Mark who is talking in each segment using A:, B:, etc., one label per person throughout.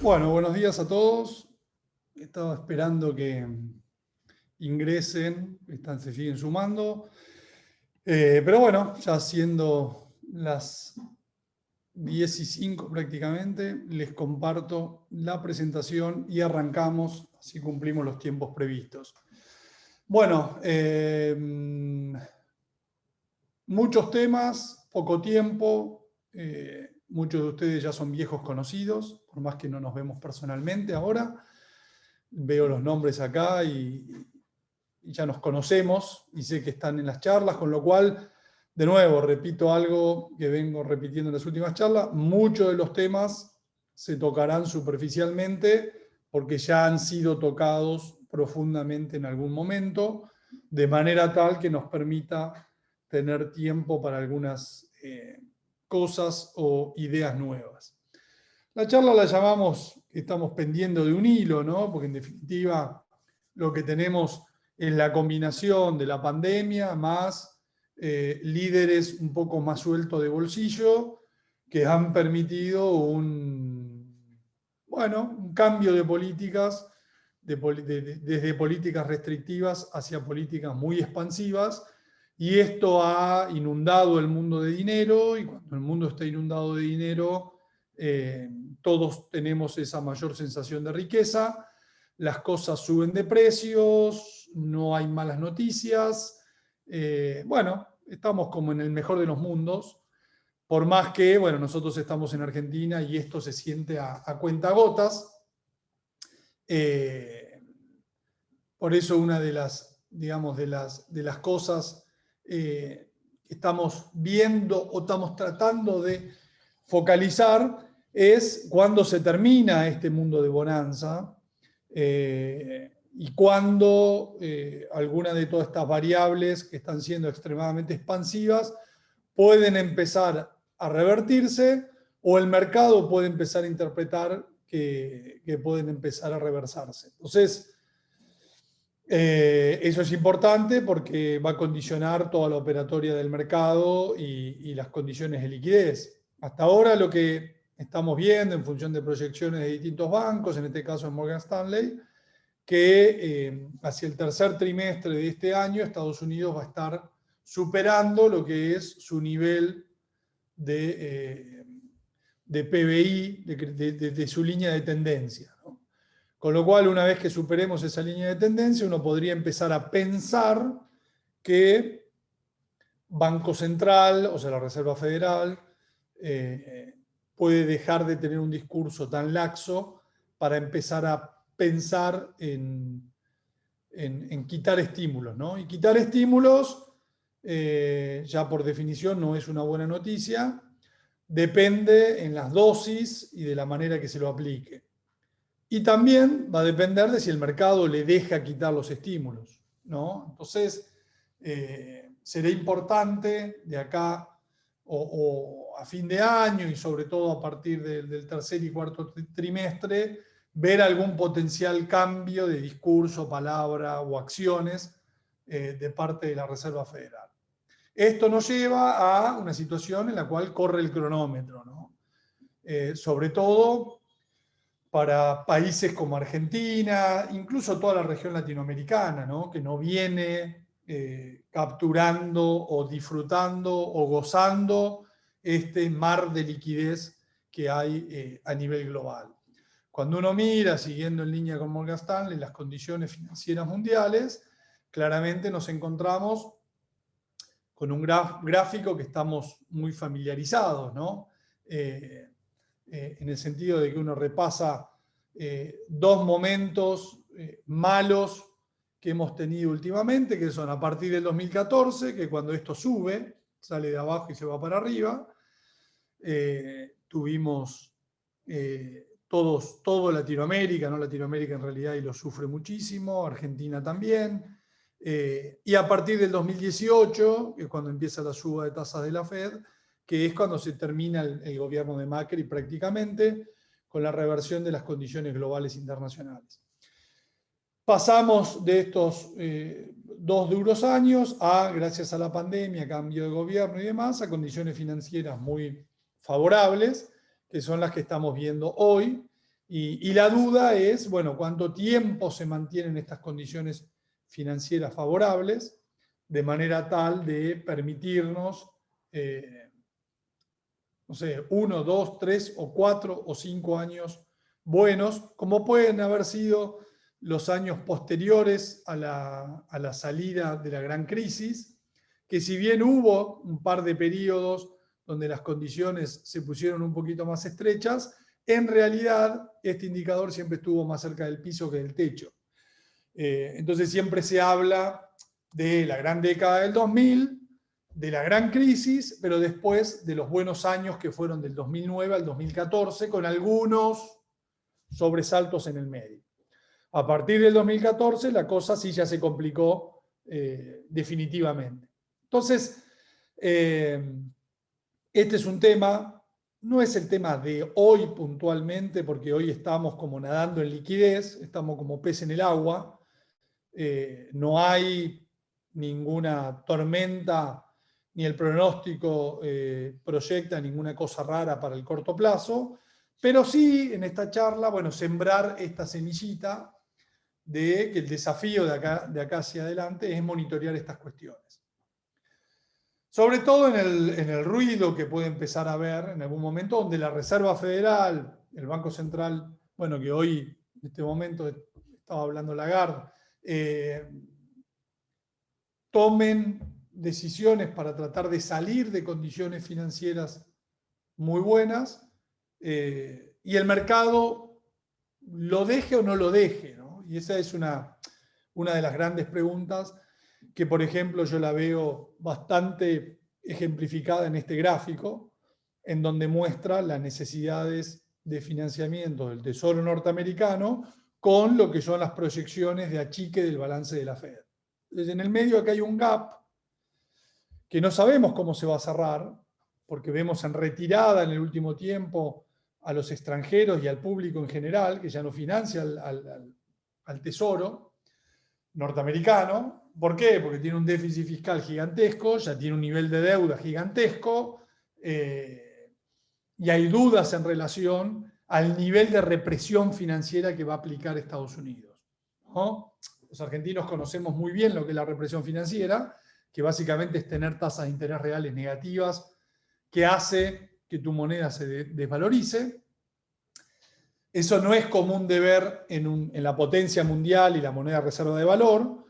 A: Bueno, buenos días a todos. Estaba esperando que ingresen, se siguen sumando. Pero bueno, ya siendo las 10:05 prácticamente, les comparto la presentación y arrancamos, así cumplimos los tiempos previstos. Bueno, muchos temas, poco tiempo. Muchos de ustedes ya son viejos conocidos, por más que no nos vemos personalmente ahora. Veo los nombres acá y ya nos conocemos y sé que están en las charlas, con lo cual, de nuevo, repito algo que vengo repitiendo en las últimas charlas: muchos de los temas se tocarán superficialmente porque ya han sido tocados profundamente en algún momento, de manera tal que nos permita tener tiempo para algunas cosas o ideas nuevas. La charla la llamamos "Estamos pendiendo de un hilo", ¿no? Porque en definitiva lo que tenemos es la combinación de la pandemia más líderes un poco más sueltos de bolsillo que han permitido un cambio de políticas, desde políticas restrictivas hacia políticas muy expansivas, y esto ha inundado el mundo de dinero, y cuando el mundo está inundado de dinero, todos tenemos esa mayor sensación de riqueza, las cosas suben de precios, no hay malas noticias. Estamos como en el mejor de los mundos, por más que, nosotros estamos en Argentina y esto se siente a cuentagotas. Por eso una de las, digamos, de las cosas que estamos viendo o estamos tratando de focalizar es cuándo se termina este mundo de bonanza, y cuándo algunas de todas estas variables que están siendo extremadamente expansivas pueden empezar a revertirse, o el mercado puede empezar a interpretar que pueden empezar a reversarse. Entonces, eso es importante porque va a condicionar toda la operatoria del mercado y las condiciones de liquidez. Hasta ahora lo que estamos viendo en función de proyecciones de distintos bancos, en este caso en Morgan Stanley, que hacia el tercer trimestre de este año Estados Unidos va a estar superando lo que es su nivel de PBI, de su línea de tendencia, ¿no? Con lo cual, una vez que superemos esa línea de tendencia, uno podría empezar a pensar que Banco Central, o sea, la Reserva Federal, puede dejar de tener un discurso tan laxo para empezar a pensar en quitar estímulos, ¿no? Y quitar estímulos, ya por definición, no es una buena noticia. Depende en las dosis y de la manera que se lo aplique. Y también va a depender de si el mercado le deja quitar los estímulos, ¿no? Entonces, será importante de acá o a fin de año, y sobre todo a partir del tercer y cuarto trimestre, ver algún potencial cambio de discurso, palabra o acciones de parte de la Reserva Federal. Esto nos lleva a una situación en la cual corre el cronómetro, ¿no? Sobre todo para países como Argentina, incluso toda la región latinoamericana, ¿no? Que no viene capturando o disfrutando o gozando este mar de liquidez que hay a nivel global. Cuando uno mira, siguiendo en línea con Morgan Stanley, las condiciones financieras mundiales, claramente nos encontramos con un gráfico que estamos muy familiarizados, ¿no? En el sentido de que uno repasa dos momentos malos que hemos tenido últimamente, que son a partir del 2014, que cuando esto sube, sale de abajo y se va para arriba, tuvimos todo Latinoamérica, ¿no? Latinoamérica en realidad y lo sufre muchísimo, Argentina también, y a partir del 2018, que es cuando empieza la suba de tasas de la Fed, que es cuando se termina el gobierno de Macri prácticamente, con la reversión de las condiciones globales internacionales. Pasamos de estos 2 duros años a, gracias a la pandemia, cambio de gobierno y demás, a condiciones financieras muy favorables, que son las que estamos viendo hoy, Y la duda es, bueno, cuánto tiempo se mantienen estas condiciones financieras favorables, de manera tal de permitirnos, no sé, 1, 2, 3 o 4 o 5 años buenos, como pueden haber sido los años posteriores a la salida de la gran crisis, que si bien hubo un par de periodos donde las condiciones se pusieron un poquito más estrechas, en realidad este indicador siempre estuvo más cerca del piso que del techo. Entonces siempre se habla de la gran década del 2000, de la gran crisis, pero después de los buenos años que fueron del 2009 al 2014, con algunos sobresaltos en el medio. A partir del 2014 la cosa sí ya se complicó definitivamente. Entonces, este es un tema, no es el tema de hoy puntualmente, porque hoy estamos como nadando en liquidez, estamos como pez en el agua, no hay ninguna tormenta, ni el pronóstico proyecta ninguna cosa rara para el corto plazo, pero sí en esta charla, bueno, sembrar esta semillita de que el desafío de acá hacia adelante es monitorear estas cuestiones. Sobre todo en el ruido que puede empezar a haber en algún momento, donde la Reserva Federal, el Banco Central, bueno, que hoy, en este momento, estaba hablando Lagarde, tomen decisiones para tratar de salir de condiciones financieras muy buenas, y el mercado lo deje o no lo deje, ¿no? Y esa es una de las grandes preguntas que, por ejemplo, yo la veo bastante ejemplificada en este gráfico, en donde muestra las necesidades de financiamiento del Tesoro norteamericano con lo que son las proyecciones de achique del balance de la Fed. Entonces, en el medio acá hay un gap que no sabemos cómo se va a cerrar, porque vemos en retirada en el último tiempo a los extranjeros y al público en general, que ya no financia al Tesoro norteamericano. ¿Por qué? Porque tiene un déficit fiscal gigantesco, ya tiene un nivel de deuda gigantesco, y hay dudas en relación al nivel de represión financiera que va a aplicar Estados Unidos, ¿no? Los argentinos conocemos muy bien lo que es la represión financiera, que básicamente es tener tasas de interés reales negativas, que hace que tu moneda se desvalorice. Eso no es común de ver en la potencia mundial y la moneda reserva de valor.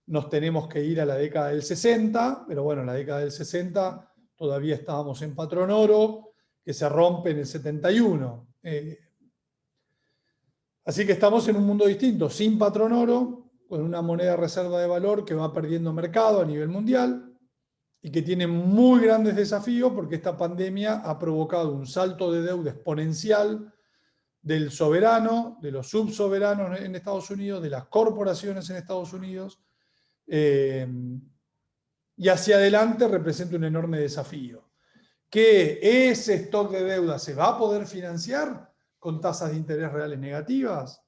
A: Nos tenemos que ir a la década del 60, pero bueno, en la década del 60 todavía estábamos en patrón oro, que se rompe en el 71. Así que estamos en un mundo distinto, sin patrón oro, con una moneda reserva de valor que va perdiendo mercado a nivel mundial y que tiene muy grandes desafíos porque esta pandemia ha provocado un salto de deuda exponencial del soberano, de los subsoberanos en Estados Unidos, de las corporaciones en Estados Unidos, y hacia adelante representa un enorme desafío. ¿Que ese stock de deuda se va a poder financiar con tasas de interés reales negativas?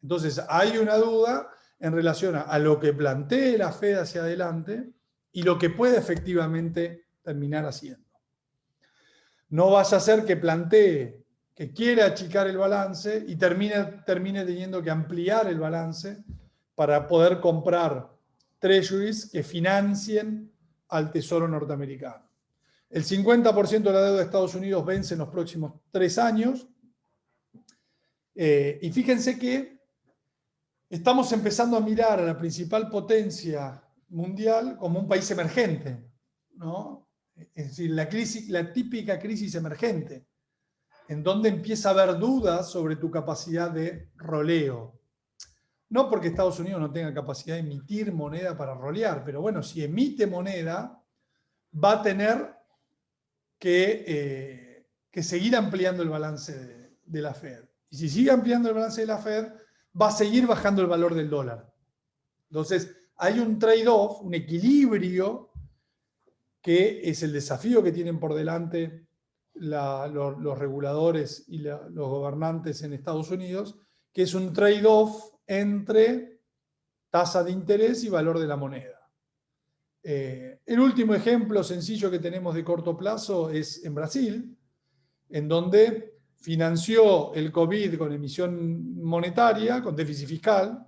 A: Entonces hay una duda en relación a lo que plantee la Fed hacia adelante y lo que puede efectivamente terminar haciendo. No vaya a ser que plantee que quiere achicar el balance y termine teniendo que ampliar el balance para poder comprar treasuries que financien al Tesoro norteamericano. El 50% de la deuda de Estados Unidos vence en los próximos 3 años. Y fíjense que estamos empezando a mirar a la principal potencia mundial como un país emergente, ¿no? Es decir, la típica crisis emergente, en donde empieza a haber dudas sobre tu capacidad de roleo. No porque Estados Unidos no tenga capacidad de emitir moneda para rolear, pero bueno, si emite moneda, va a tener que seguir ampliando el balance de la Fed. Y si sigue ampliando el balance de la Fed, va a seguir bajando el valor del dólar. Entonces, hay un trade-off, un equilibrio, que es el desafío que tienen por delante los reguladores y los gobernantes en Estados Unidos, que es un trade-off entre tasa de interés y valor de la moneda. El último ejemplo sencillo que tenemos de corto plazo es en Brasil, en donde financió el COVID con emisión monetaria, con déficit fiscal,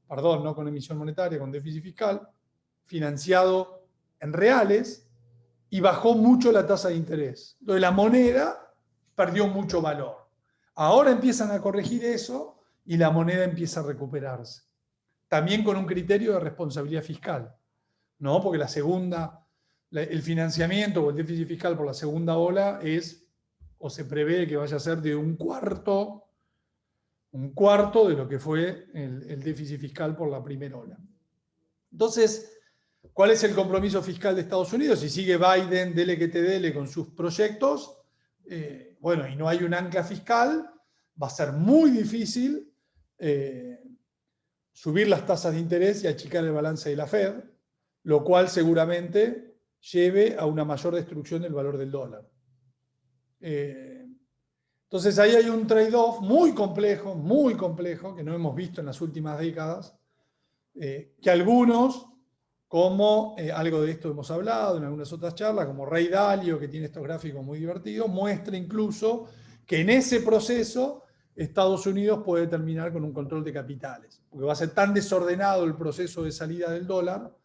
A: perdón, no con emisión monetaria, con déficit fiscal, financiado en reales, y bajó mucho la tasa de interés. Entonces la moneda perdió mucho valor. Ahora empiezan a corregir eso y la moneda empieza a recuperarse. También con un criterio de responsabilidad fiscal, ¿no? Porque el financiamiento o el déficit fiscal por la segunda ola es, o se prevé que vaya a ser de un cuarto de lo que fue el déficit fiscal por la primera ola. Entonces, ¿cuál es el compromiso fiscal de Estados Unidos? Si sigue Biden, dele que te dele con sus proyectos, bueno, y no hay un ancla fiscal, va a ser muy difícil subir las tasas de interés y achicar el balance de la Fed, lo cual seguramente lleve a una mayor destrucción del valor del dólar. Entonces ahí hay un trade-off muy complejo, que no hemos visto en las últimas décadas, que algunos, como algo de esto hemos hablado en algunas otras charlas, como Ray Dalio, que tiene estos gráficos muy divertidos, muestra incluso que en ese proceso Estados Unidos puede terminar con un control de capitales, porque va a ser tan desordenado el proceso de salida del dólar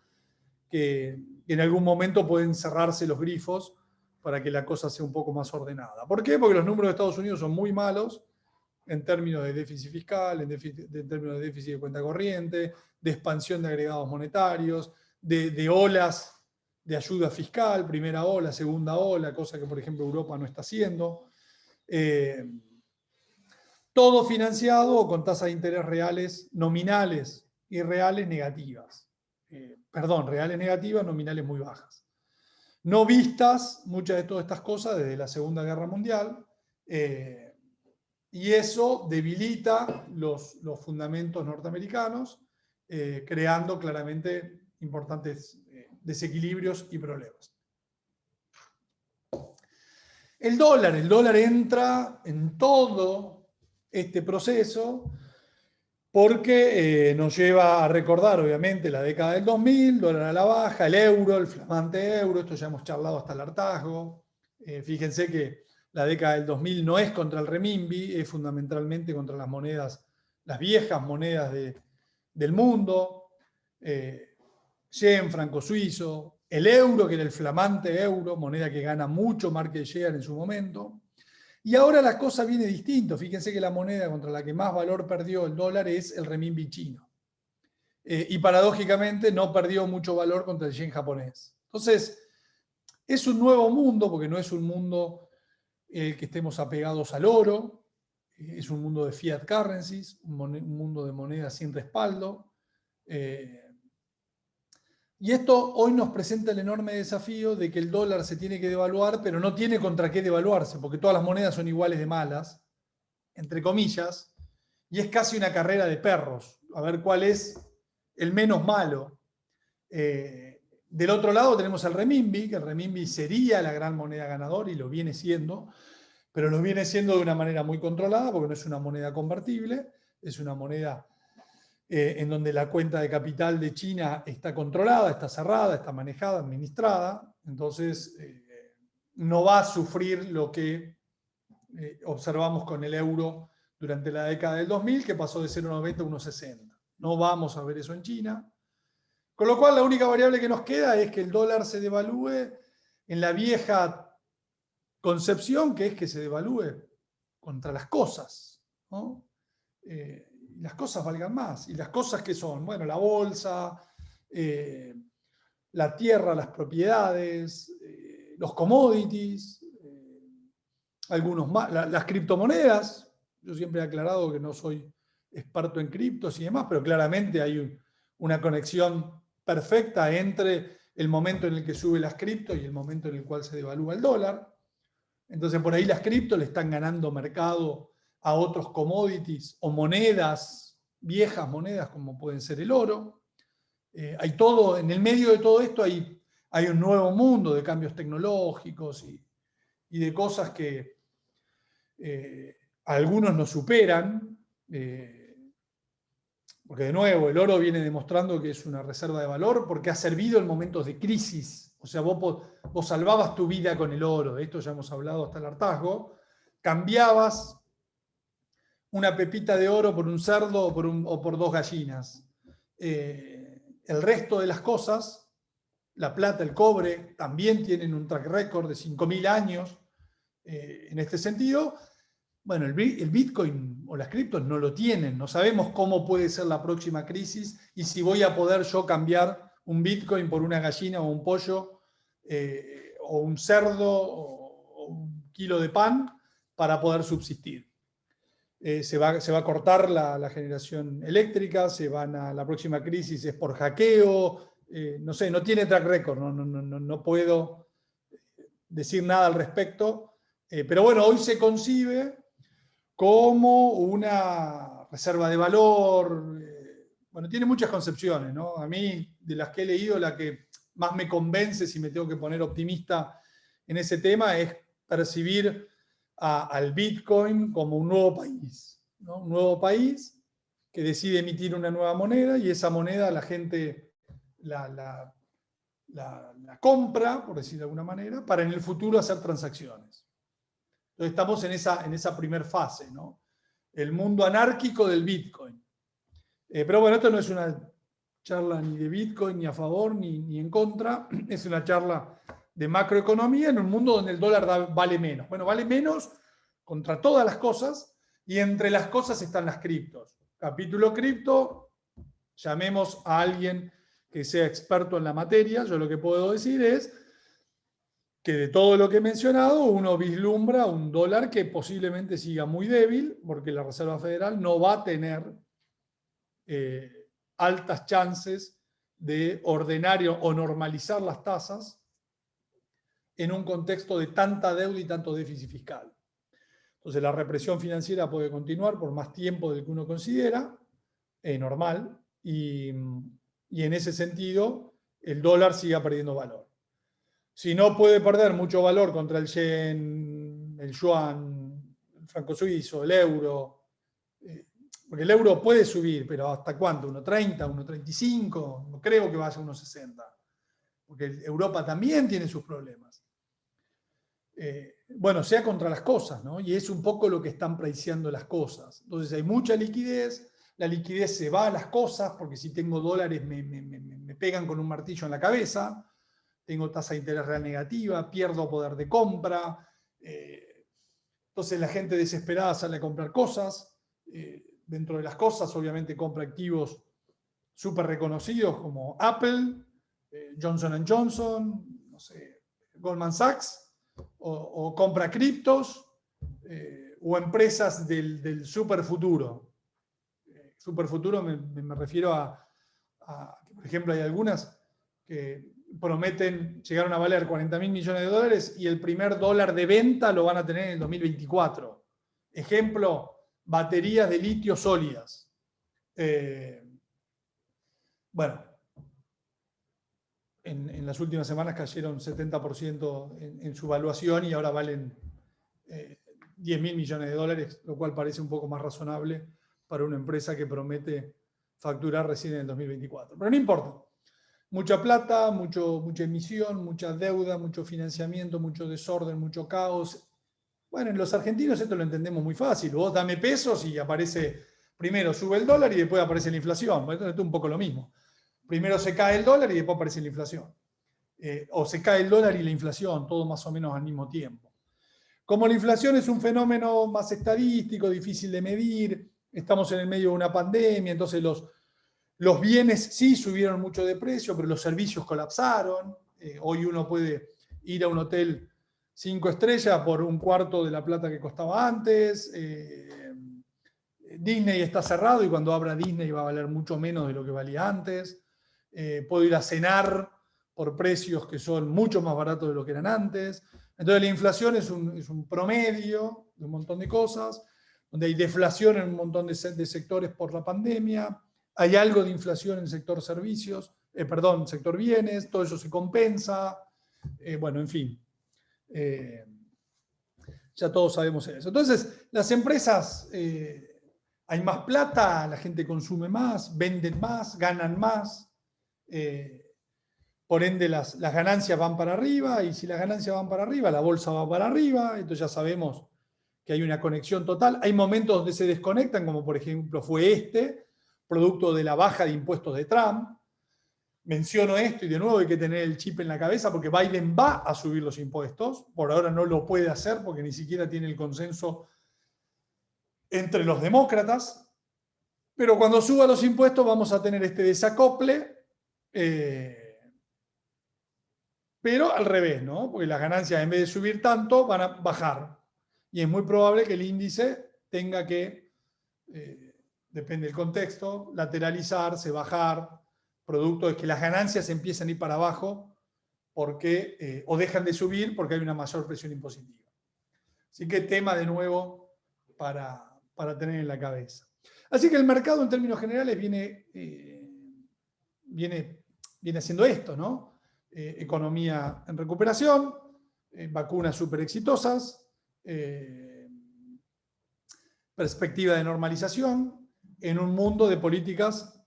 A: que en algún momento pueden cerrarse los grifos para que la cosa sea un poco más ordenada. ¿Por qué? Porque los números de Estados Unidos son muy malos en términos de déficit fiscal, en términos de déficit de cuenta corriente, de expansión de agregados monetarios, de olas de ayuda fiscal, primera ola, segunda ola, cosa que por ejemplo Europa no está haciendo. Todo financiado con tasas de interés reales nominales y reales negativas. Reales negativas, nominales muy bajas. No vistas muchas de todas estas cosas desde la Segunda Guerra Mundial, y eso debilita los fundamentos norteamericanos, creando claramente importantes desequilibrios y problemas. El dólar entra en todo este proceso porque nos lleva a recordar, obviamente, la década del 2000, dólar a la baja, el euro, el flamante euro, esto ya hemos charlado hasta el hartazgo. Fíjense que la década del 2000 no es contra el renminbi, es fundamentalmente contra las monedas, las viejas monedas del mundo, yen, franco suizo, el euro, que era el flamante euro, moneda que gana mucho market share en su momento. Y ahora la cosa viene distinto. Fíjense que la moneda contra la que más valor perdió el dólar es el renminbi chino. Y paradójicamente no perdió mucho valor contra el yen japonés. Entonces, es un nuevo mundo, porque no es un mundo que estemos apegados al oro, es un mundo de fiat currencies, un mundo de monedas sin respaldo. Y esto hoy nos presenta el enorme desafío de que el dólar se tiene que devaluar, pero no tiene contra qué devaluarse, porque todas las monedas son iguales de malas, entre comillas, y es casi una carrera de perros, a ver cuál es el menos malo. Del otro lado tenemos el renminbi, que el renminbi sería la gran moneda ganadora y lo viene siendo, pero lo viene siendo de una manera muy controlada, porque no es una moneda convertible, es una moneda en donde la cuenta de capital de China está controlada, está cerrada, está manejada, administrada, entonces no va a sufrir lo que observamos con el euro durante la década del 2000, que pasó de 0,90 a 1,60. No vamos a ver eso en China. Con lo cual, la única variable que nos queda es que el dólar se devalúe en la vieja concepción, que es que se devalúe contra las cosas, ¿no? Las cosas valgan más. ¿Y las cosas qué son? Bueno, la bolsa, la tierra, las propiedades, los commodities, algunos más, las criptomonedas. Yo siempre he aclarado que no soy experto en criptos y demás, pero claramente hay una conexión perfecta entre el momento en el que sube las criptos y el momento en el cual se devalúa el dólar. Entonces por ahí las criptos le están ganando mercado a otros commodities o monedas, viejas monedas como pueden ser el oro. Hay todo, en el medio de todo esto hay un nuevo mundo de cambios tecnológicos y de cosas que algunos nos superan, porque de nuevo el oro viene demostrando que es una reserva de valor porque ha servido en momentos de crisis. O sea, vos salvabas tu vida con el oro, de esto ya hemos hablado hasta el hartazgo, cambiabas una pepita de oro por un cerdo o por 2 gallinas. El resto de las cosas, la plata, el cobre, también tienen un track record de 5.000 años en este sentido. Bueno, el Bitcoin o las criptos no lo tienen. No sabemos cómo puede ser la próxima crisis y si voy a poder yo cambiar un Bitcoin por una gallina o un pollo o un cerdo o un kilo de pan para poder subsistir. Se va a cortar la generación eléctrica, la próxima crisis es por hackeo, no sé, no tiene track record, no puedo decir nada al respecto, pero bueno, hoy se concibe como una reserva de valor, bueno, tiene muchas concepciones, ¿no? A mí, de las que he leído, la que más me convence, si me tengo que poner optimista en ese tema, es percibir al Bitcoin como un nuevo país, ¿no? Un nuevo país que decide emitir una nueva moneda y esa moneda la gente la compra, por decir de alguna manera, para en el futuro hacer transacciones. Entonces estamos en esa primer fase, ¿no? El mundo anárquico del Bitcoin. Pero bueno, esto no es una charla ni de Bitcoin, ni a favor, ni en contra. Es una charla de macroeconomía en un mundo donde el dólar vale menos. Bueno, vale menos contra todas las cosas y entre las cosas están las criptos. Capítulo cripto, llamemos a alguien que sea experto en la materia. Yo lo que puedo decir es que de todo lo que he mencionado, uno vislumbra un dólar que posiblemente siga muy débil, porque la Reserva Federal no va a tener altas chances de ordenar o normalizar las tasas en un contexto de tanta deuda y tanto déficit fiscal. Entonces la represión financiera puede continuar por más tiempo del que uno considera normal, y en ese sentido el dólar siga perdiendo valor. Si no puede perder mucho valor contra el yen, el yuan, el franco suizo, el euro, porque el euro puede subir, pero ¿hasta cuánto? ¿1.30, 1.35? No creo que vaya a 1.60, porque Europa también tiene sus problemas. Bueno, sea contra las cosas, ¿no? Y es un poco lo que están priceando las cosas. Entonces hay mucha liquidez, la liquidez se va a las cosas, porque si tengo dólares me pegan con un martillo en la cabeza, tengo tasa de interés real negativa, pierdo poder de compra, entonces la gente desesperada sale a comprar cosas, dentro de las cosas obviamente compra activos súper reconocidos como Apple, Johnson & Johnson, no sé, Goldman Sachs, o compra criptos o empresas del superfuturo. Superfuturo me refiero a, por ejemplo, hay algunas que prometen, llegaron a valer 40.000 millones de dólares y el primer dólar de venta lo van a tener en el 2024. Ejemplo, baterías de litio sólidas. Bueno, en las últimas semanas cayeron 70% en su valuación y ahora valen 10.000 millones de dólares, lo cual parece un poco más razonable para una empresa que promete facturar recién en el 2024. Pero no importa. Mucha plata, mucha emisión, mucha deuda, mucho financiamiento, mucho desorden, mucho caos. Bueno, en los argentinos esto lo entendemos muy fácil. Vos dame pesos y aparece, primero sube el dólar y después aparece la inflación. Bueno, esto es un poco lo mismo. Primero se cae el dólar y después aparece la inflación. O se cae el dólar y la inflación, todo más o menos al mismo tiempo. Como la inflación es un fenómeno más estadístico, difícil de medir, estamos en el medio de una pandemia, entonces los bienes sí subieron mucho de precio, pero los servicios colapsaron. Hoy uno puede ir a un hotel 5 estrellas por un cuarto de la plata que costaba antes. Disney está cerrado y cuando abra Disney va a valer mucho menos de lo que valía antes. Puedo ir a cenar por precios que son mucho más baratos de lo que eran antes. Entonces la inflación es un promedio de un montón de cosas, donde hay deflación en un montón de sectores por la pandemia. Hay algo de inflación en el sector servicios, sector bienes, todo eso se compensa. Bueno, en fin. Ya todos sabemos eso. Entonces, las empresas, hay más plata, la gente consume más, venden más, ganan más. Por ende, las ganancias van para arriba, y si las ganancias van para arriba, la bolsa va para arriba. Entonces ya sabemos que hay una conexión total. Hay momentos donde se desconectan, como por ejemplo fue producto de la baja de impuestos de Trump. Menciono esto y de nuevo hay que tener el chip en la cabeza porque Biden va a subir los impuestos. Por ahora no lo puede hacer porque ni siquiera tiene el consenso entre los demócratas. Pero cuando suba los impuestos vamos a tener este desacople, pero al revés, ¿no? Porque las ganancias en vez de subir tanto van a bajar. Y es muy probable que el índice tenga que, depende del contexto, lateralizarse, bajar, producto de que las ganancias empiezan a ir para abajo porque, o dejan de subir porque hay una mayor presión impositiva. Así que tema de nuevo para tener en la cabeza. Así que el mercado en términos generales viene haciendo esto, ¿no? Economía en recuperación, vacunas súper exitosas, perspectiva de normalización en un mundo de políticas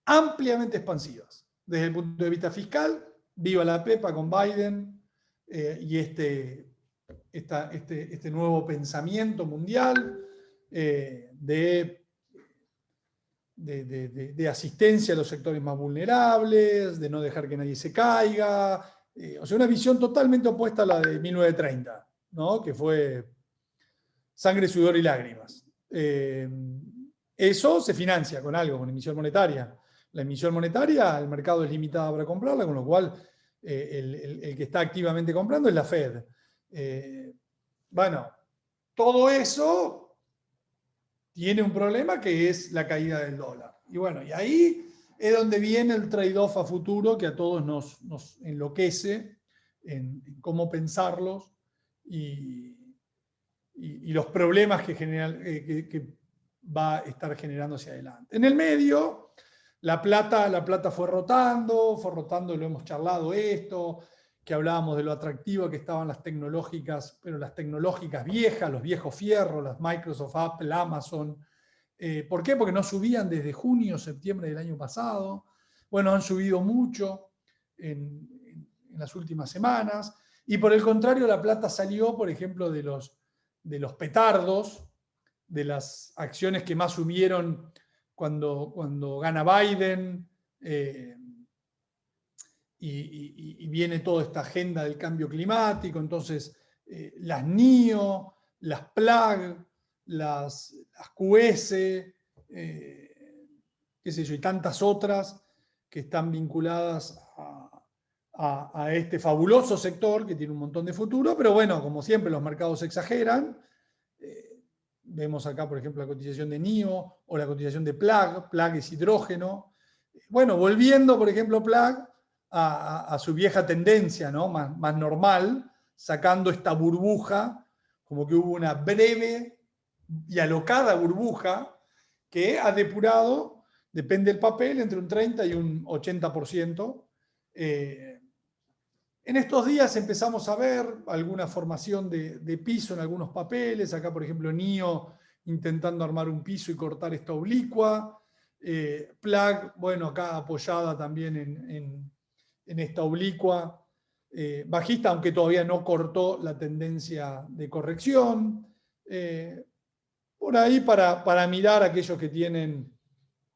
A: ampliamente expansivas. Desde el punto de vista fiscal, viva la pepa con Biden y este nuevo pensamiento mundial de asistencia a los sectores más vulnerables, de no dejar que nadie se caiga. O sea, una visión totalmente opuesta a la de 1930, ¿no? Que fue sangre, sudor y lágrimas. Eso se financia con algo, con emisión monetaria. La emisión monetaria, el mercado es limitado para comprarla, con lo cual el que está activamente comprando es la Fed. Bueno, todo eso tiene un problema que es la caída del dólar. Y bueno, y ahí es donde viene el trade-off a futuro que a todos nos enloquece en cómo pensarlos y los problemas que va a estar generando hacia adelante. En el medio, la plata fue rotando, lo hemos charlado esto, que hablábamos de lo atractivo que estaban las tecnológicas, pero las tecnológicas viejas, los viejos fierros, las Microsoft, Apple, Amazon. ¿Por qué? Porque no subían desde junio, septiembre del año pasado. Bueno, han subido mucho en las últimas semanas. Y por el contrario, la plata salió, por ejemplo, de los petardos, de las acciones que más subieron cuando gana Biden, y viene toda esta agenda del cambio climático. Entonces, las NIO, las PLAG, las QS, qué sé yo, y tantas otras que están vinculadas a este fabuloso sector que tiene un montón de futuro, pero bueno, como siempre los mercados exageran. Vemos acá, por ejemplo, la cotización de NIO o la cotización de PLAG. PLAG es hidrógeno. Bueno, volviendo, por ejemplo, PLAG a su vieja tendencia, ¿no? más normal, sacando esta burbuja, como que hubo una breve y alocada burbuja que ha depurado, depende del papel, entre un 30 y un 80%. En estos días empezamos a ver alguna formación de piso en algunos papeles. Acá, por ejemplo, NIO intentando armar un piso y cortar esta oblicua. PLAG, bueno, acá apoyada también en esta oblicua bajista, aunque todavía no cortó la tendencia de corrección. Por ahí para mirar a aquellos que tienen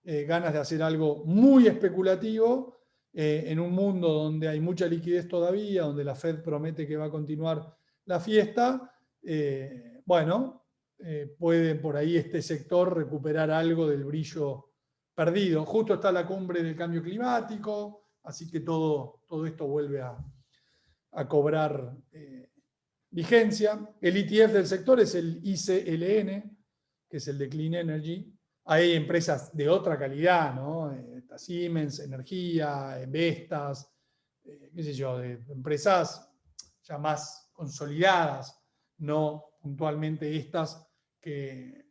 A: ganas de hacer algo muy especulativo, en un mundo donde hay mucha liquidez todavía, donde la Fed promete que va a continuar la fiesta, puede por ahí este sector recuperar algo del brillo perdido. Justo está la cumbre del cambio climático, así que todo esto vuelve a cobrar vigencia. El ETF del sector es el ICLN, que es el de Clean Energy. Hay empresas de otra calidad, ¿no? Siemens, Energía, Vestas, qué sé yo, de empresas ya más consolidadas, no puntualmente estas que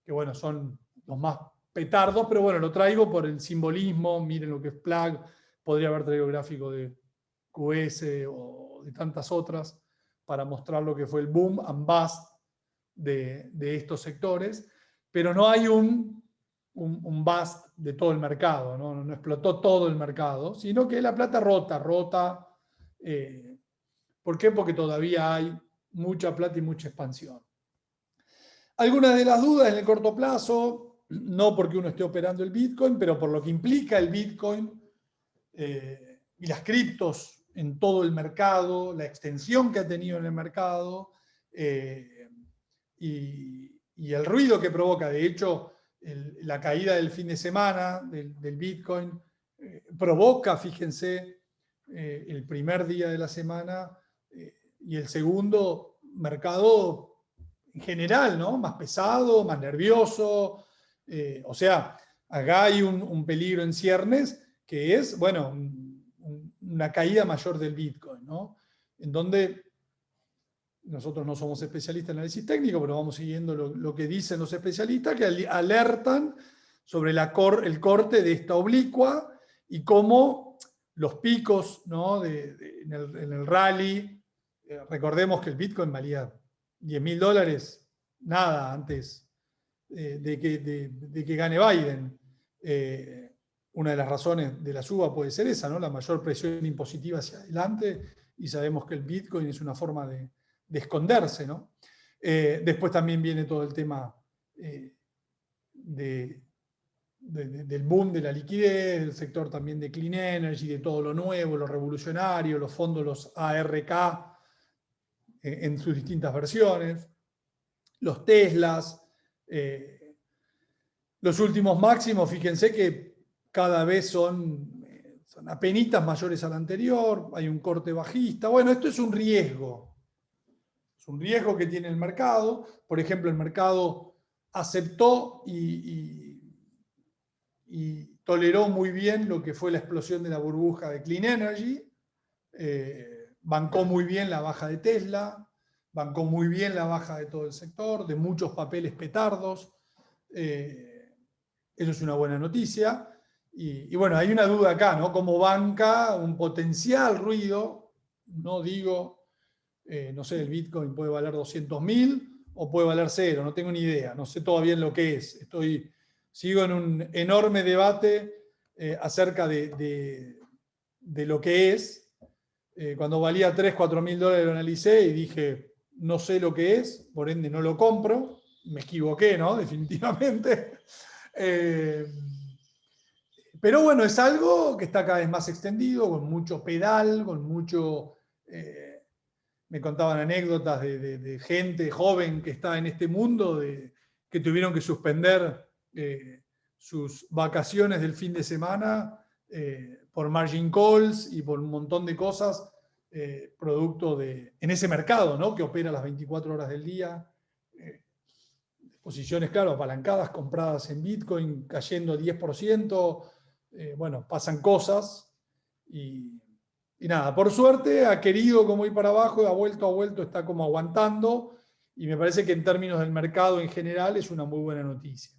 A: bueno, son los más petardos, pero bueno, lo traigo por el simbolismo. Miren lo que es PLAG, podría haber traído gráfico de QS o de tantas otras para mostrar lo que fue el boom and bust de estos sectores, pero no hay un bust de todo el mercado, no explotó todo el mercado, sino que la plata rota. ¿Por qué? Porque todavía hay mucha plata y mucha expansión. Algunas de las dudas en el corto plazo, no porque uno esté operando el Bitcoin, pero por lo que implica el Bitcoin y las criptos en todo el mercado, la extensión que ha tenido en el mercado y el ruido que provoca. De hecho, la caída del fin de semana del Bitcoin provoca, fíjense, el primer día de la semana y el segundo, mercado en general, ¿no? Más pesado, más nervioso. O sea, acá hay un peligro en ciernes que es, bueno, una caída mayor del Bitcoin, ¿no? En donde nosotros no somos especialistas en análisis técnico, pero vamos siguiendo lo que dicen los especialistas, que alertan sobre el corte de esta oblicua y cómo los picos, ¿no? en el rally, recordemos que el Bitcoin valía $10.000, nada antes de que gane Biden. Una de las razones de la suba puede ser esa, ¿no? La mayor presión impositiva hacia adelante, y sabemos que el Bitcoin es una forma de esconderse, ¿no? Después también viene todo el tema del boom de la liquidez, del sector también de clean energy, de todo lo nuevo, lo revolucionario, los fondos, los ARK, en sus distintas versiones, los Teslas, los últimos máximos, fíjense que cada vez son apenitas mayores al anterior, hay un corte bajista. Bueno, esto es un riesgo. Es un riesgo que tiene el mercado. Por ejemplo, el mercado aceptó y toleró muy bien lo que fue la explosión de la burbuja de Clean Energy. Bancó muy bien la baja de Tesla, bancó muy bien la baja de todo el sector, de muchos papeles petardos. Eso es una buena noticia. Y bueno, hay una duda acá, ¿no? ¿Cómo banca un potencial ruido? No digo, no sé, el Bitcoin puede valer 200.000 o puede valer cero, no tengo ni idea, no sé todavía lo que es. Sigo en un enorme debate acerca de lo que es. Cuando valía 3, 4.000 dólares lo analicé y dije, no sé lo que es, por ende no lo compro. Me equivoqué, ¿no? Definitivamente. Pero bueno, es algo que está cada vez más extendido, con mucho pedal, con mucho... me contaban anécdotas de gente joven que está en este mundo, que tuvieron que suspender sus vacaciones del fin de semana por margin calls y por un montón de cosas, producto en ese mercado, ¿no? Que opera las 24 horas del día. Posiciones, claro, apalancadas, compradas en Bitcoin, cayendo 10%. Bueno, pasan cosas y nada, por suerte ha querido como ir para abajo, ha vuelto, está como aguantando, y me parece que en términos del mercado en general es una muy buena noticia.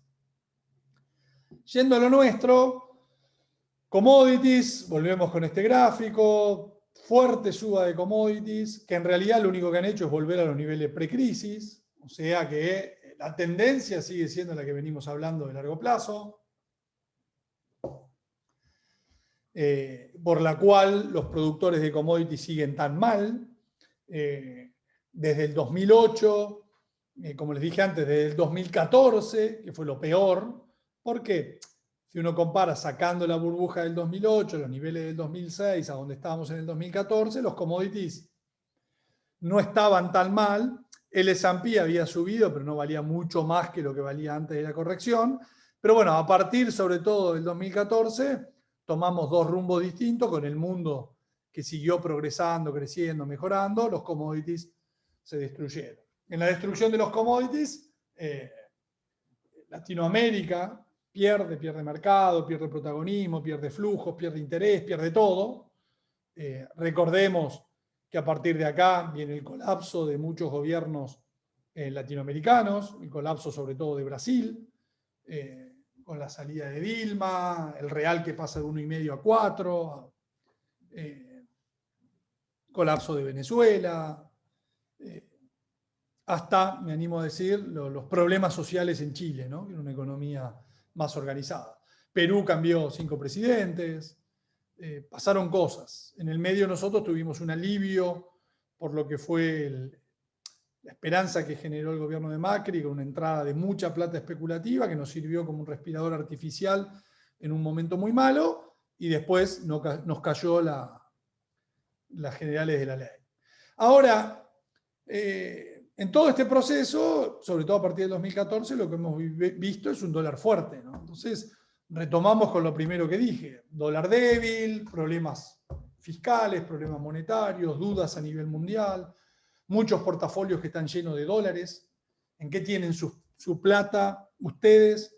A: Yendo a lo nuestro, commodities, volvemos con este gráfico, fuerte suba de commodities, que en realidad lo único que han hecho es volver a los niveles precrisis, o sea que la tendencia sigue siendo la que venimos hablando de largo plazo. Por la cual los productores de commodities siguen tan mal. Desde el 2008, como les dije antes, desde el 2014, que fue lo peor, porque si uno compara sacando la burbuja del 2008, los niveles del 2006, a donde estábamos en el 2014, los commodities no estaban tan mal. El S&P había subido, pero no valía mucho más que lo que valía antes de la corrección. Pero bueno, a partir sobre todo del 2014, tomamos dos rumbos distintos, con el mundo que siguió progresando, creciendo, mejorando, los commodities se destruyeron. En la destrucción de los commodities, Latinoamérica pierde mercado, pierde protagonismo, pierde flujos, pierde interés, pierde todo. Recordemos que a partir de acá viene el colapso de muchos gobiernos latinoamericanos, el colapso sobre todo de Brasil, con la salida de Dilma, el real que pasa de 1,5 a 4, colapso de Venezuela, hasta, me animo a decir, los problemas sociales en Chile, ¿no? En una economía más organizada. Perú cambió 5 presidentes, pasaron cosas. En el medio nosotros tuvimos un alivio por lo que fue la esperanza que generó el gobierno de Macri, con una entrada de mucha plata especulativa que nos sirvió como un respirador artificial en un momento muy malo, y después nos cayó las generales de la ley. Ahora, en todo este proceso, sobre todo a partir del 2014, lo que hemos visto es un dólar fuerte, ¿no? Entonces, retomamos con lo primero que dije: dólar débil, problemas fiscales, problemas monetarios, dudas a nivel mundial, muchos portafolios que están llenos de dólares. ¿En qué tienen su plata ustedes?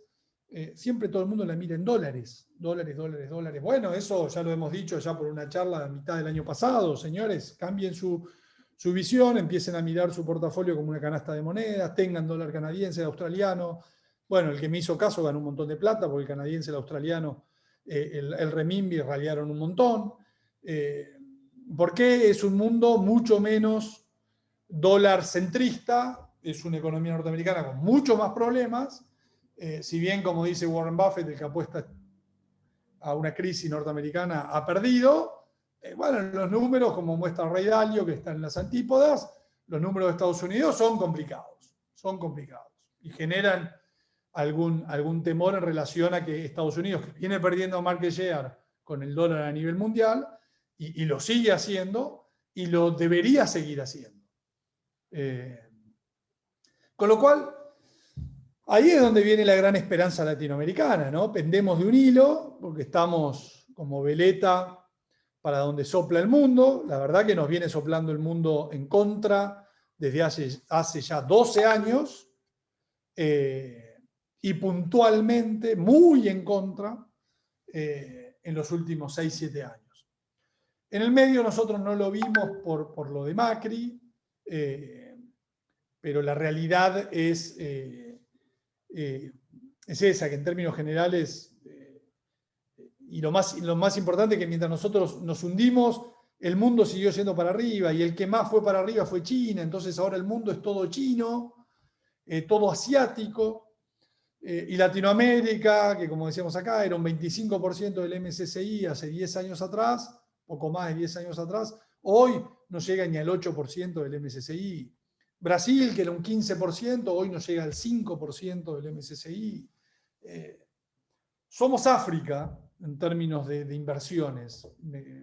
A: Siempre todo el mundo la mira en dólares. Dólares, dólares, dólares. Bueno, eso ya lo hemos dicho ya por una charla a mitad del año pasado. Señores, cambien su visión, empiecen a mirar su portafolio como una canasta de monedas, tengan dólar canadiense, australiano. Bueno, el que me hizo caso ganó un montón de plata, porque el canadiense, el australiano, el renminbi raliaron un montón. Porque es un mundo mucho menos dólar centrista, es una economía norteamericana con muchos más problemas, si bien, como dice Warren Buffett, el que apuesta a una crisis norteamericana ha perdido. Bueno, los números, como muestra Ray Dalio, que está en las antípodas, los números de Estados Unidos son complicados y generan algún temor en relación a que Estados Unidos, que viene perdiendo market share con el dólar a nivel mundial, y lo sigue haciendo, y lo debería seguir haciendo. Con lo cual, ahí es donde viene la gran esperanza latinoamericana, ¿no? Pendemos de un hilo, porque estamos como veleta para donde sopla el mundo. La verdad que nos viene soplando el mundo en contra desde hace ya 12 años, y puntualmente muy en contra en los últimos 6-7 años. En el medio nosotros no lo vimos por lo de Macri, pero la realidad es esa, que en términos generales, y lo más importante es que mientras nosotros nos hundimos, el mundo siguió yendo para arriba, y el que más fue para arriba fue China. Entonces ahora el mundo es todo chino, todo asiático, y Latinoamérica, que como decíamos acá, era un 25% del MSCI hace 10 años atrás, poco más de 10 años atrás, hoy no llega ni al 8% del MSCI. Brasil, que era un 15%, hoy no llega al 5% del MSCI. Somos África en términos de inversiones.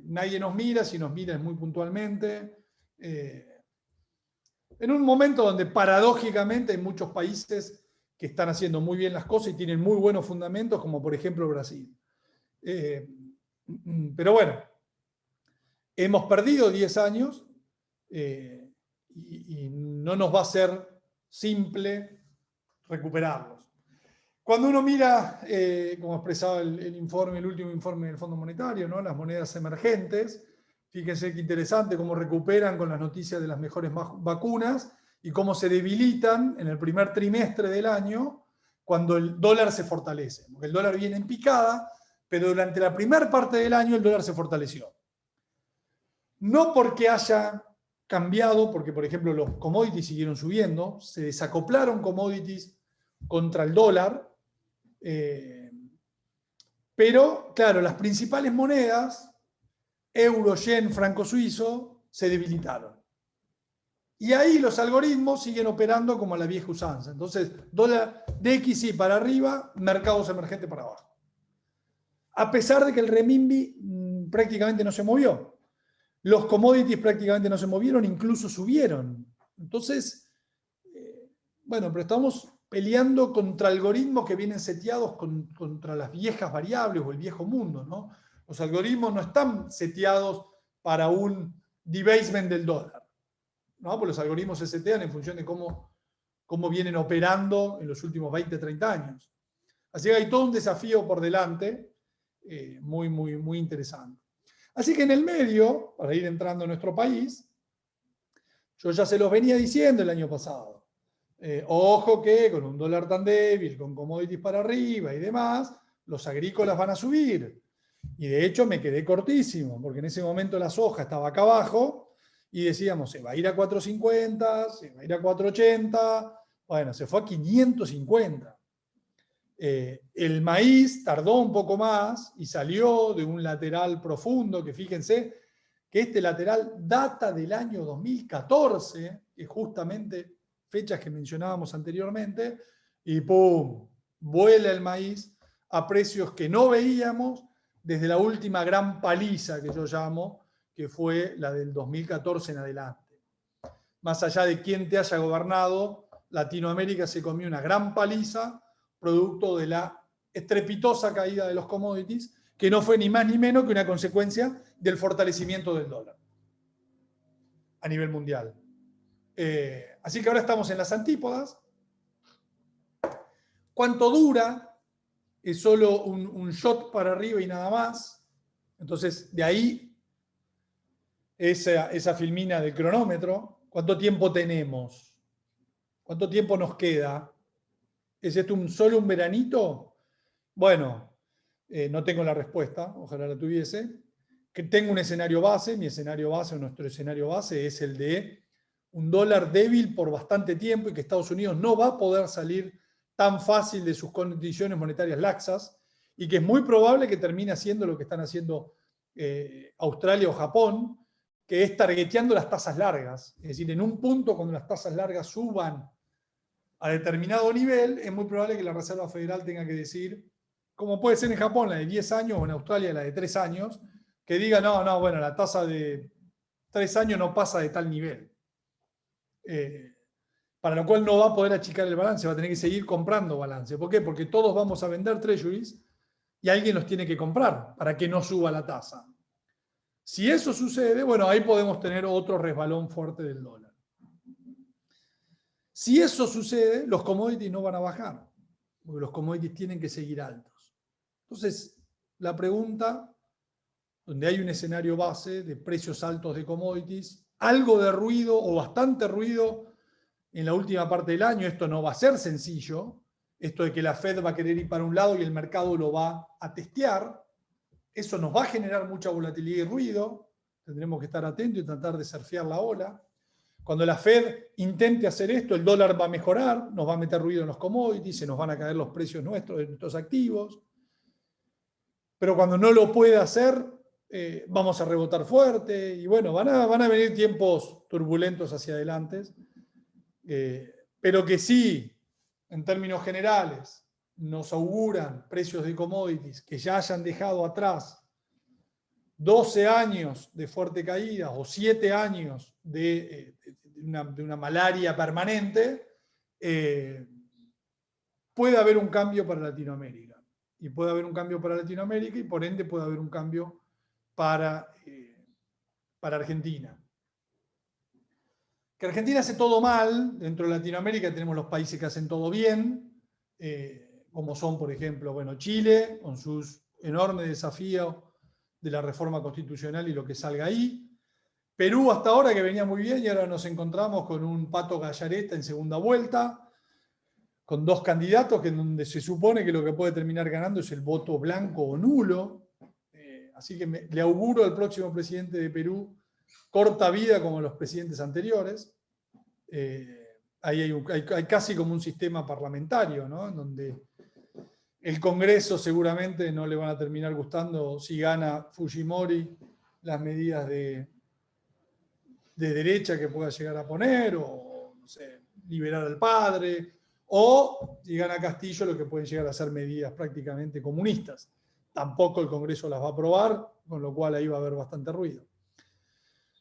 A: Nadie nos mira, si nos mira es muy puntualmente. En un momento donde paradójicamente hay muchos países que están haciendo muy bien las cosas y tienen muy buenos fundamentos, como por ejemplo Brasil. Pero bueno, hemos perdido 10 años, y no nos va a ser simple recuperarlos. Cuando uno mira, como expresaba el último informe del Fondo Monetario, ¿no?, las monedas emergentes, fíjense qué interesante cómo recuperan con las noticias de las mejores vacunas y cómo se debilitan en el primer trimestre del año cuando el dólar se fortalece. Porque el dólar viene en picada, pero durante la primera parte del año el dólar se fortaleció. No porque haya cambiado, porque por ejemplo los commodities siguieron subiendo, se desacoplaron commodities contra el dólar, pero claro, las principales monedas, euro, yen, franco suizo, se debilitaron. Y ahí los algoritmos siguen operando como a la vieja usanza. Entonces, dólar DXY para arriba, mercados emergentes para abajo. A pesar de que el renminbi prácticamente no se movió. Los commodities prácticamente no se movieron, incluso subieron. Entonces, bueno, pero estamos peleando contra algoritmos que vienen seteados contra las viejas variables o el viejo mundo, ¿no? Los algoritmos no están seteados para un debasement del dólar, ¿no? Porque los algoritmos se setean en función de cómo vienen operando en los últimos 20, 30 años. Así que hay todo un desafío por delante, muy, muy, muy interesante. Así que en el medio, para ir entrando a nuestro país, yo ya se los venía diciendo el año pasado. Ojo que con un dólar tan débil, con commodities para arriba y demás, los agrícolas van a subir. Y de hecho me quedé cortísimo, porque en ese momento la soja estaba acá abajo y decíamos, se va a ir a 4.50, se va a ir a 4.80, bueno, se fue a 550. El maíz tardó un poco más y salió de un lateral profundo, que fíjense que este lateral data del año 2014, que justamente fechas que mencionábamos anteriormente, y ¡pum! Vuela el maíz a precios que no veíamos desde la última gran paliza que yo llamo, que fue la del 2014 en adelante. Más allá de quién te haya gobernado, Latinoamérica se comió una gran paliza producto de la estrepitosa caída de los commodities, que no fue ni más ni menos que una consecuencia del fortalecimiento del dólar a nivel mundial. Así que ahora estamos en las antípodas. ¿Cuánto dura? Es solo un shot para arriba y nada más. Entonces, de ahí esa filmina del cronómetro. ¿Cuánto tiempo tenemos? ¿Cuánto tiempo nos queda? ¿Es esto solo un veranito? Bueno, no tengo la respuesta, ojalá la tuviese. Que tengo un escenario base, mi escenario base o nuestro escenario base es el de un dólar débil por bastante tiempo y que Estados Unidos no va a poder salir tan fácil de sus condiciones monetarias laxas y que es muy probable que termine haciendo lo que están haciendo Australia o Japón, que es targeteando las tasas largas. Es decir, en un punto cuando las tasas largas suban a determinado nivel, es muy probable que la Reserva Federal tenga que decir, como puede ser en Japón la de 10 años o en Australia la de 3 años, que diga, no, bueno, la tasa de 3 años no pasa de tal nivel. Para lo cual no va a poder achicar el balance, va a tener que seguir comprando balance. ¿Por qué? Porque todos vamos a vender treasuries y alguien los tiene que comprar para que no suba la tasa. Si eso sucede, bueno, ahí podemos tener otro resbalón fuerte del dólar. Si eso sucede, los commodities no van a bajar, porque los commodities tienen que seguir altos. Entonces, la pregunta, donde hay un escenario base de precios altos de commodities, algo de ruido o bastante ruido en la última parte del año, esto no va a ser sencillo, esto de que la Fed va a querer ir para un lado y el mercado lo va a testear, eso nos va a generar mucha volatilidad y ruido, tendremos que estar atentos y tratar de surfear la ola. Cuando la Fed intente hacer esto, el dólar va a mejorar, nos va a meter ruido en los commodities, se nos van a caer los precios nuestros de nuestros activos. Pero cuando no lo pueda hacer, vamos a rebotar fuerte y bueno, van a venir tiempos turbulentos hacia adelante, pero que sí, en términos generales, nos auguran precios de commodities que ya hayan dejado atrás 12 años de fuerte caída o 7 años de una malaria permanente, puede haber un cambio para Latinoamérica. Y puede haber un cambio para Latinoamérica y por ende puede haber un cambio para Argentina. Que Argentina hace todo mal, dentro de Latinoamérica tenemos los países que hacen todo bien, como son, por ejemplo, bueno, Chile, con sus enormes desafíos de la reforma constitucional y lo que salga ahí. Perú hasta ahora que venía muy bien y ahora nos encontramos con un Pato Gallareta en segunda vuelta, con dos candidatos que en donde se supone que lo que puede terminar ganando es el voto blanco o nulo. Así que le auguro al próximo presidente de Perú corta vida como los presidentes anteriores. Ahí hay casi como un sistema parlamentario, ¿no? En donde el Congreso seguramente no le van a terminar gustando si gana Fujimori las medidas de derecha que pueda llegar a poner, o no sé, liberar al padre, o si gana Castillo lo que pueden llegar a ser medidas prácticamente comunistas. Tampoco el Congreso las va a aprobar, con lo cual ahí va a haber bastante ruido.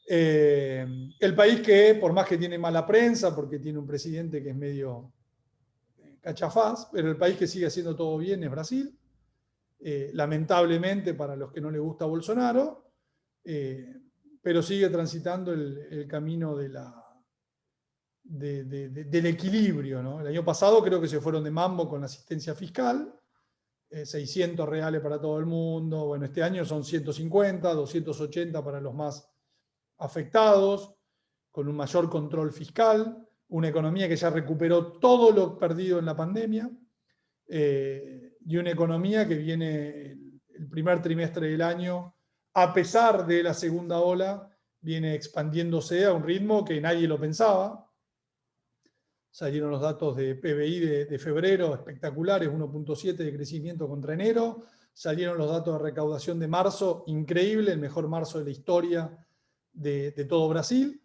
A: El país que, por más que tiene mala prensa, porque tiene un presidente que es medio cachafaz, pero el país que sigue haciendo todo bien es Brasil. Lamentablemente para los que no les gusta Bolsonaro, pero sigue transitando el camino del equilibrio, ¿no? El año pasado creo que se fueron de mambo con la asistencia fiscal, 600 reales para todo el mundo, bueno, este año son 150, 280 para los más afectados, con un mayor control fiscal, una economía que ya recuperó todo lo perdido en la pandemia, y una economía que viene el primer trimestre del año, a pesar de la segunda ola, viene expandiéndose a un ritmo que nadie lo pensaba. Salieron los datos de PBI de febrero espectaculares, 1.7 de crecimiento contra enero. Salieron los datos de recaudación de marzo, increíble, el mejor marzo de la historia de todo Brasil.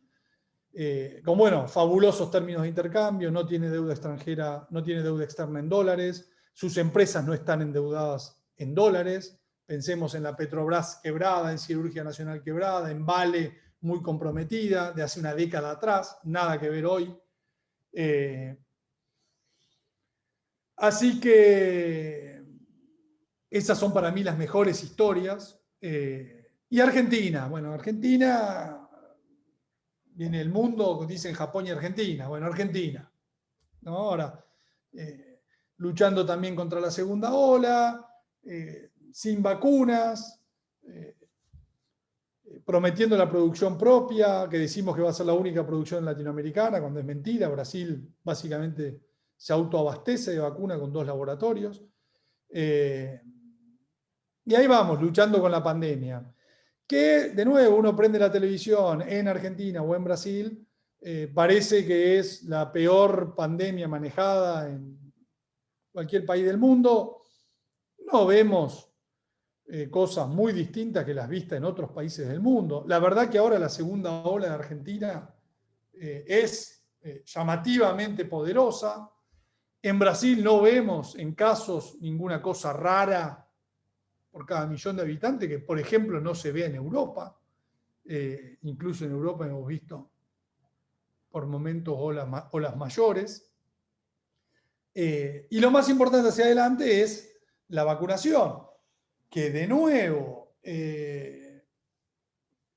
A: con bueno, fabulosos términos de intercambio, no tiene deuda extranjera, no tiene deuda externa en dólares, sus empresas no están endeudadas en dólares. Pensemos en la Petrobras quebrada, en Siderurgia Nacional quebrada, en Vale muy comprometida, de hace una década atrás, nada que ver hoy. Así que esas son para mí las mejores historias. Y Argentina, bueno, Argentina, viene el mundo, dicen Japón y Argentina, bueno, Argentina, ¿no? Ahora, luchando también contra la segunda ola, sin vacunas, prometiendo la producción propia, que decimos que va a ser la única producción latinoamericana, cuando es mentira. Brasil básicamente se autoabastece de vacuna con 2 laboratorios. Y ahí vamos, luchando con la pandemia. Que, de nuevo, uno prende la televisión en Argentina o en Brasil, parece que es la peor pandemia manejada en cualquier país del mundo. No vemos cosas muy distintas que las vistas en otros países del mundo. La verdad que ahora la segunda ola de Argentina es llamativamente poderosa. En Brasil no vemos en casos ninguna cosa rara por cada millón de habitantes, que por ejemplo no se ve en Europa. Incluso en Europa hemos visto por momentos olas mayores. Y lo más importante hacia adelante es la vacunación, que de nuevo,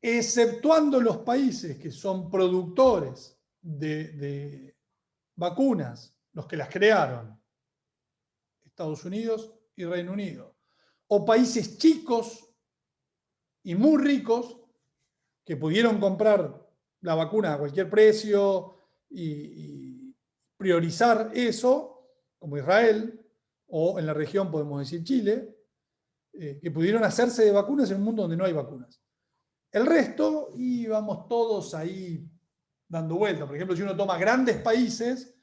A: exceptuando los países que son productores de vacunas, los que las crearon, Estados Unidos y Reino Unido, o países chicos y muy ricos que pudieron comprar la vacuna a cualquier precio y priorizar eso, como Israel, o en la región podemos decir Chile, que pudieron hacerse de vacunas en un mundo donde no hay vacunas. El resto, íbamos todos ahí dando vueltas. Por ejemplo, si uno toma grandes países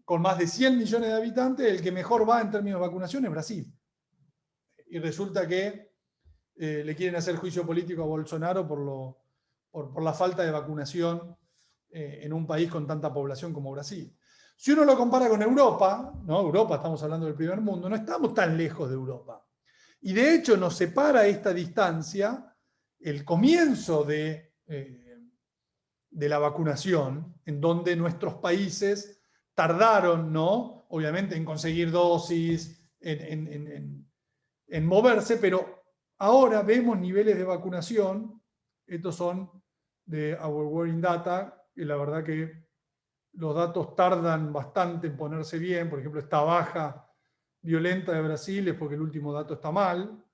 A: con más de 100 millones de habitantes, el que mejor va en términos de vacunación es Brasil. Y resulta que le quieren hacer juicio político a Bolsonaro por la falta de vacunación en un país con tanta población como Brasil. Si uno lo compara con Europa, ¿no? Europa, estamos hablando del primer mundo, no estamos tan lejos de Europa. Y de hecho nos separa esta distancia el comienzo de la vacunación, en donde nuestros países tardaron, ¿no? Obviamente en conseguir dosis, en moverse, pero ahora vemos niveles de vacunación. Estos son de Our Working Data, y la verdad que los datos tardan bastante en ponerse bien. Por ejemplo, esta baja violenta de Brasil es porque el último dato está mal.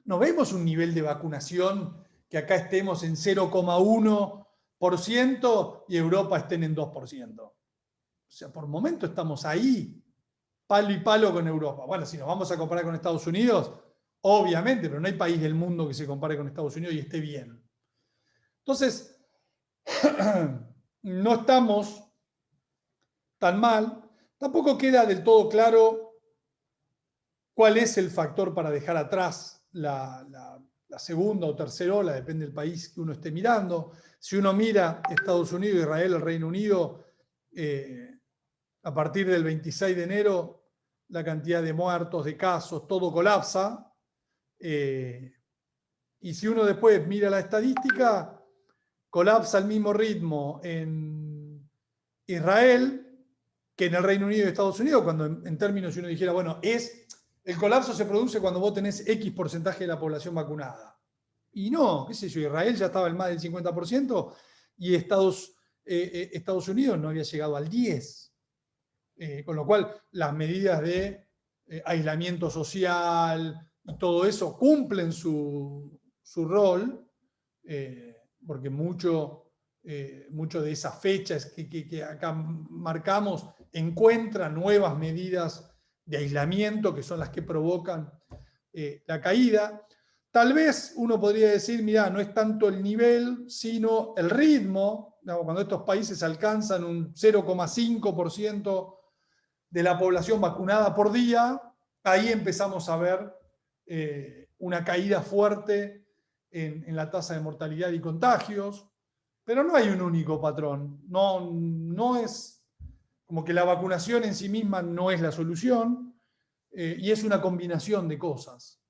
A: No vemos un nivel de vacunación que acá estemos en 0,1% y Europa estén en 2%. O sea, por momento estamos ahí, palo y palo con Europa. Bueno, si nos vamos a comparar con Estados Unidos, obviamente, pero no hay país del mundo que se compare con Estados Unidos y esté bien. Entonces, no estamos tan mal. Tampoco queda del todo claro cuál es el factor para dejar atrás la segunda o tercera ola, depende del país que uno esté mirando. Si uno mira Estados Unidos, Israel, el Reino Unido, a partir del 26 de enero, la cantidad de muertos, de casos, todo colapsa. Y si uno después mira la estadística, colapsa al mismo ritmo en Israel que en el Reino Unido y Estados Unidos, cuando en términos, si uno dijera, bueno, el colapso se produce cuando vos tenés X porcentaje de la población vacunada. Y no, qué sé yo, Israel ya estaba en más del 50% y Estados Unidos no había llegado al 10%. Con lo cual, las medidas de aislamiento social y todo eso cumplen su rol, porque mucho de esas fechas que acá marcamos encuentran nuevas medidas de aislamiento que son las que provocan la caída. Tal vez uno podría decir, mira, no es tanto el nivel, sino el ritmo. Cuando estos países alcanzan un 0,5% de la población vacunada por día, ahí empezamos a ver una caída fuerte en la tasa de mortalidad y contagios, pero no hay un único patrón. No es como que la vacunación en sí misma no es la solución, y es una combinación de cosas.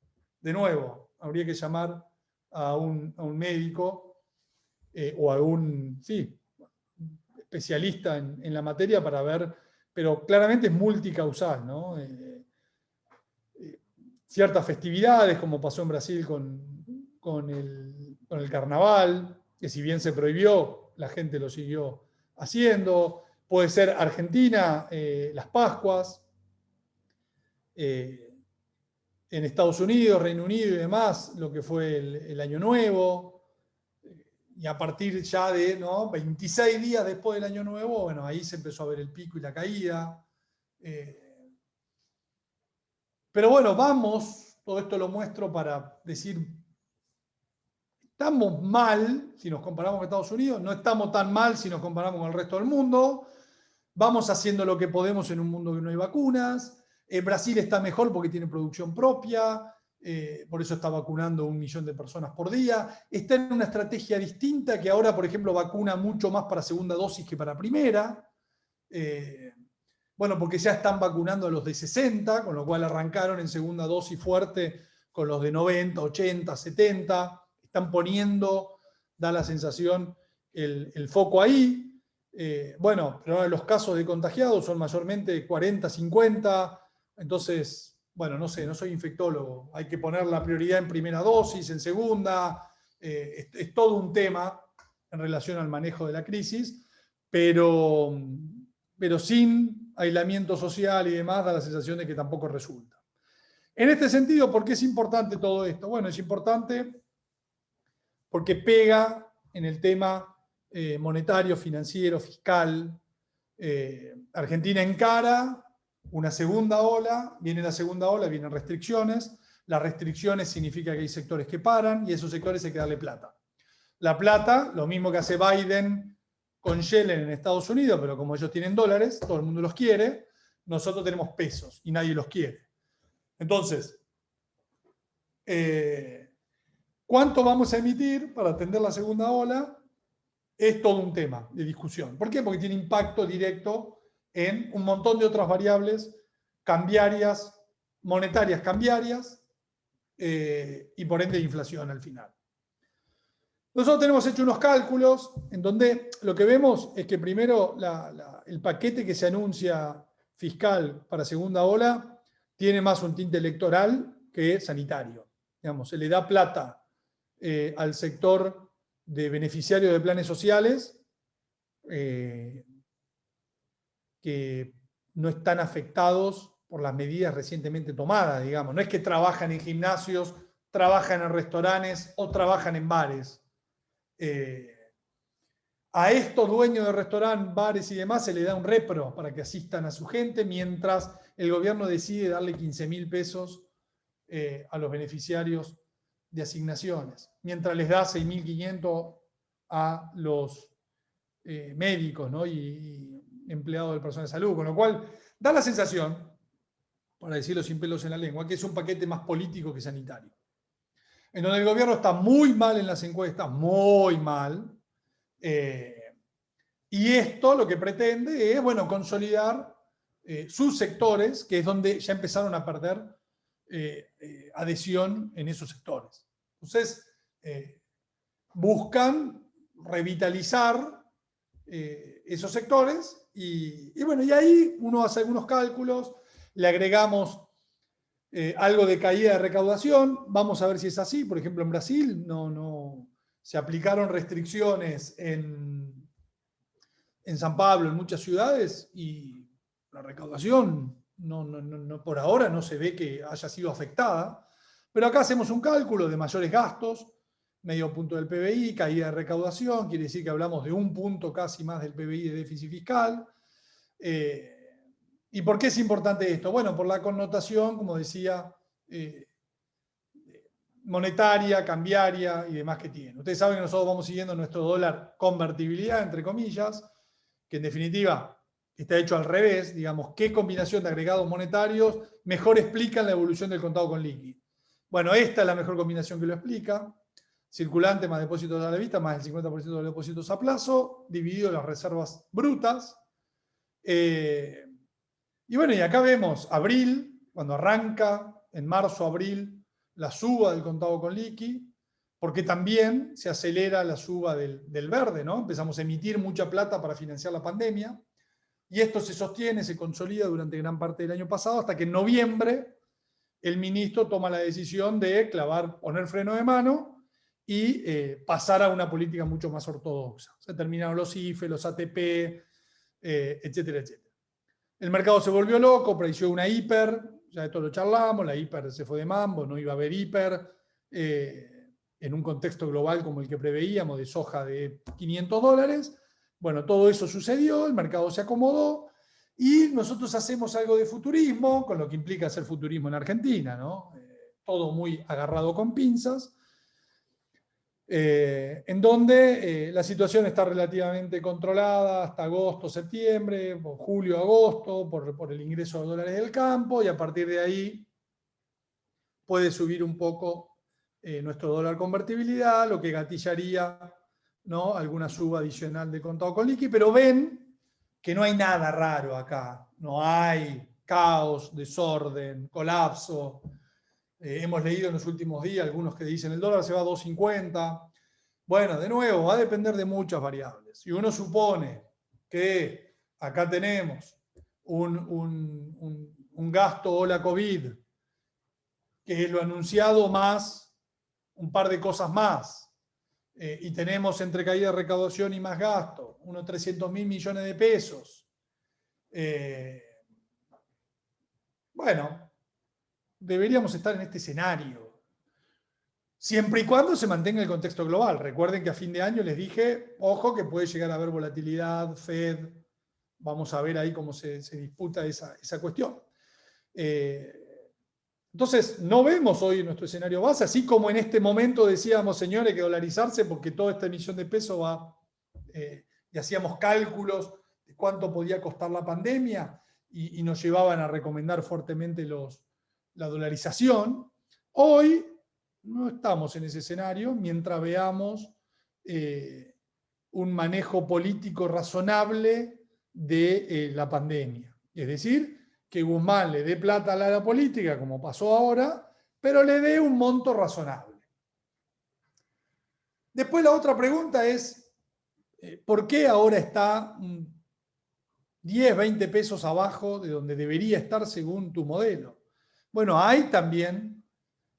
A: De nuevo, habría que llamar a un médico o a un especialista en la materia para ver, pero claramente es multicausal, ¿no? Ciertas festividades, como pasó en Brasil con el carnaval, que si bien se prohibió, la gente lo siguió haciendo. Puede ser Argentina, las Pascuas, en Estados Unidos, Reino Unido y demás, lo que fue el Año Nuevo. Y a partir ya de 26 días después del Año Nuevo, bueno, ahí se empezó a ver el pico y la caída. Pero bueno, todo esto lo muestro para decir, estamos mal si nos comparamos con Estados Unidos, no estamos tan mal si nos comparamos con el resto del mundo, vamos haciendo lo que podemos en un mundo que no hay vacunas. Brasil está mejor porque tiene producción propia, por eso está vacunando 1 millón de personas por día. Está en una estrategia distinta que ahora, por ejemplo, vacuna mucho más para segunda dosis que para primera. Bueno, porque ya están vacunando a los de 60, con lo cual arrancaron en segunda dosis fuerte con los de 90, 80, 70. Están poniendo, da la sensación, el foco ahí. Bueno, pero los casos de contagiados son mayormente 40, 50. Entonces, bueno, no sé, no soy infectólogo. Hay que poner la prioridad en primera dosis, en segunda. Es todo un tema en relación al manejo de la crisis, pero sin aislamiento social y demás da la sensación de que tampoco resulta. En este sentido, ¿por qué es importante todo esto? Bueno, es importante porque pega en el tema monetario, financiero, fiscal. Argentina encara una segunda ola, viene la segunda ola, vienen restricciones. Las restricciones significa que hay sectores que paran y a esos sectores hay que darle plata. La plata, lo mismo que hace Biden con Yellen en Estados Unidos, pero como ellos tienen dólares, todo el mundo los quiere, nosotros tenemos pesos y nadie los quiere. Entonces, ¿cuánto vamos a emitir para atender la segunda ola? Es todo un tema de discusión. ¿Por qué? Porque tiene impacto directo en un montón de otras variables cambiarias, monetarias cambiarias, y por ende inflación al final. Nosotros tenemos hecho unos cálculos en donde lo que vemos es que primero el paquete que se anuncia fiscal para segunda ola tiene más un tinte electoral que sanitario. Digamos, se le da plata al sector de beneficiarios de planes sociales que no están afectados por las medidas recientemente tomadas, digamos. No es que trabajan en gimnasios, trabajan en restaurantes o trabajan en bares. A estos dueños de restaurantes, bares y demás se le da un repro para que asistan a su gente, mientras el gobierno decide darle 15.000 pesos a los beneficiarios de asignaciones, mientras les da 6.500 a los médicos, ¿no? y empleados del personal de salud, con lo cual da la sensación, para decirlo sin pelos en la lengua, que es un paquete más político que sanitario, en donde el gobierno está muy mal en las encuestas, muy mal, y esto lo que pretende es, bueno, consolidar sus sectores, que es donde ya empezaron a perder adhesión en esos sectores. Entonces, buscan revitalizar esos sectores y bueno, y ahí uno hace algunos cálculos, le agregamos algo de caída de recaudación, vamos a ver si es así. Por ejemplo, en Brasil no se aplicaron restricciones en San Pablo, en muchas ciudades, y la recaudación por ahora no se ve que haya sido afectada. Pero acá hacemos un cálculo de mayores gastos, medio punto del PBI, caída de recaudación, quiere decir que hablamos de 1 punto casi más del PBI de déficit fiscal. ¿Y por qué es importante esto? Bueno, por la connotación, como decía, monetaria, cambiaria y demás que tiene. Ustedes saben que nosotros vamos siguiendo nuestro dólar convertibilidad, entre comillas, que en definitiva está hecho al revés, digamos, qué combinación de agregados monetarios mejor explican la evolución del contado con liqui. Bueno, esta es la mejor combinación que lo explica. circulante más depósitos a la vista, más el 50% de los depósitos a plazo, dividido las reservas brutas. Y bueno, y acá vemos abril, cuando arranca, en marzo, abril, la suba del contado con liqui, porque también se acelera la suba del verde, ¿no? Empezamos a emitir mucha plata para financiar la pandemia, y esto se sostiene, se consolida durante gran parte del año pasado, hasta que en noviembre el ministro toma la decisión de poner freno de mano y pasar a una política mucho más ortodoxa. Se terminaron los IFE, los ATP, etcétera, etcétera. El mercado se volvió loco, preció una hiper, ya esto lo charlamos, la hiper se fue de mambo, no iba a haber hiper, en un contexto global como el que preveíamos, de soja de $500. Bueno, todo eso sucedió, el mercado se acomodó, y nosotros hacemos algo de futurismo, con lo que implica hacer futurismo en Argentina, ¿no? Todo muy agarrado con pinzas, en donde la situación está relativamente controlada hasta agosto, septiembre, julio, agosto, por el ingreso de dólares del campo, y a partir de ahí puede subir un poco nuestro dólar convertibilidad, lo que gatillaría, ¿no?, alguna suba adicional de contado con liqui, pero ven que no hay nada raro acá, no hay caos, desorden, colapso. Hemos leído en los últimos días algunos que dicen el dólar se va a 2.50. Bueno, de nuevo, va a depender de muchas variables. Si uno supone que acá tenemos un gasto o la COVID, que es lo anunciado más un par de cosas más, y tenemos entre caída de recaudación y más gasto, unos 300.000 millones de pesos. Bueno, deberíamos estar en este escenario, siempre y cuando se mantenga el contexto global. Recuerden que a fin de año les dije, ojo, que puede llegar a haber volatilidad, Fed, vamos a ver ahí cómo se disputa esa cuestión. Entonces, no vemos hoy nuestro escenario base, así como en este momento decíamos, señores, que dolarizarse porque toda esta emisión de peso va, y hacíamos cálculos de cuánto podía costar la pandemia, y nos llevaban a recomendar fuertemente la dolarización. Hoy no estamos en ese escenario, mientras veamos un manejo político razonable de la pandemia. Es decir, que Guzmán le dé plata a la política, como pasó ahora, pero le dé un monto razonable. Después la otra pregunta es, ¿por qué ahora está 10, 20 pesos abajo de donde debería estar según tu modelo? Bueno, hay también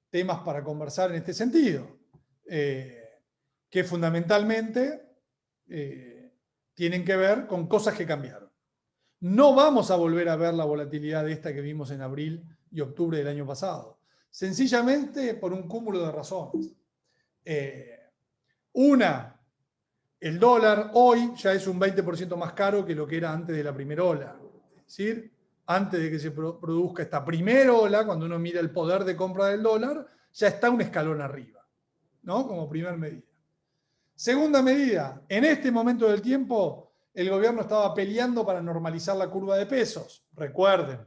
A: temas para conversar en este sentido, que fundamentalmente tienen que ver con cosas que cambiaron. No vamos a volver a ver la volatilidad de esta que vimos en abril y octubre del año pasado, sencillamente por un cúmulo de razones. Una, el dólar hoy ya es un 20% más caro que lo que era antes de la primera ola. Es decir, antes de que se produzca esta primera ola, cuando uno mira el poder de compra del dólar, ya está un escalón arriba, ¿no? Como primera medida. Segunda medida, en este momento del tiempo, el gobierno estaba peleando para normalizar la curva de pesos. Recuerden,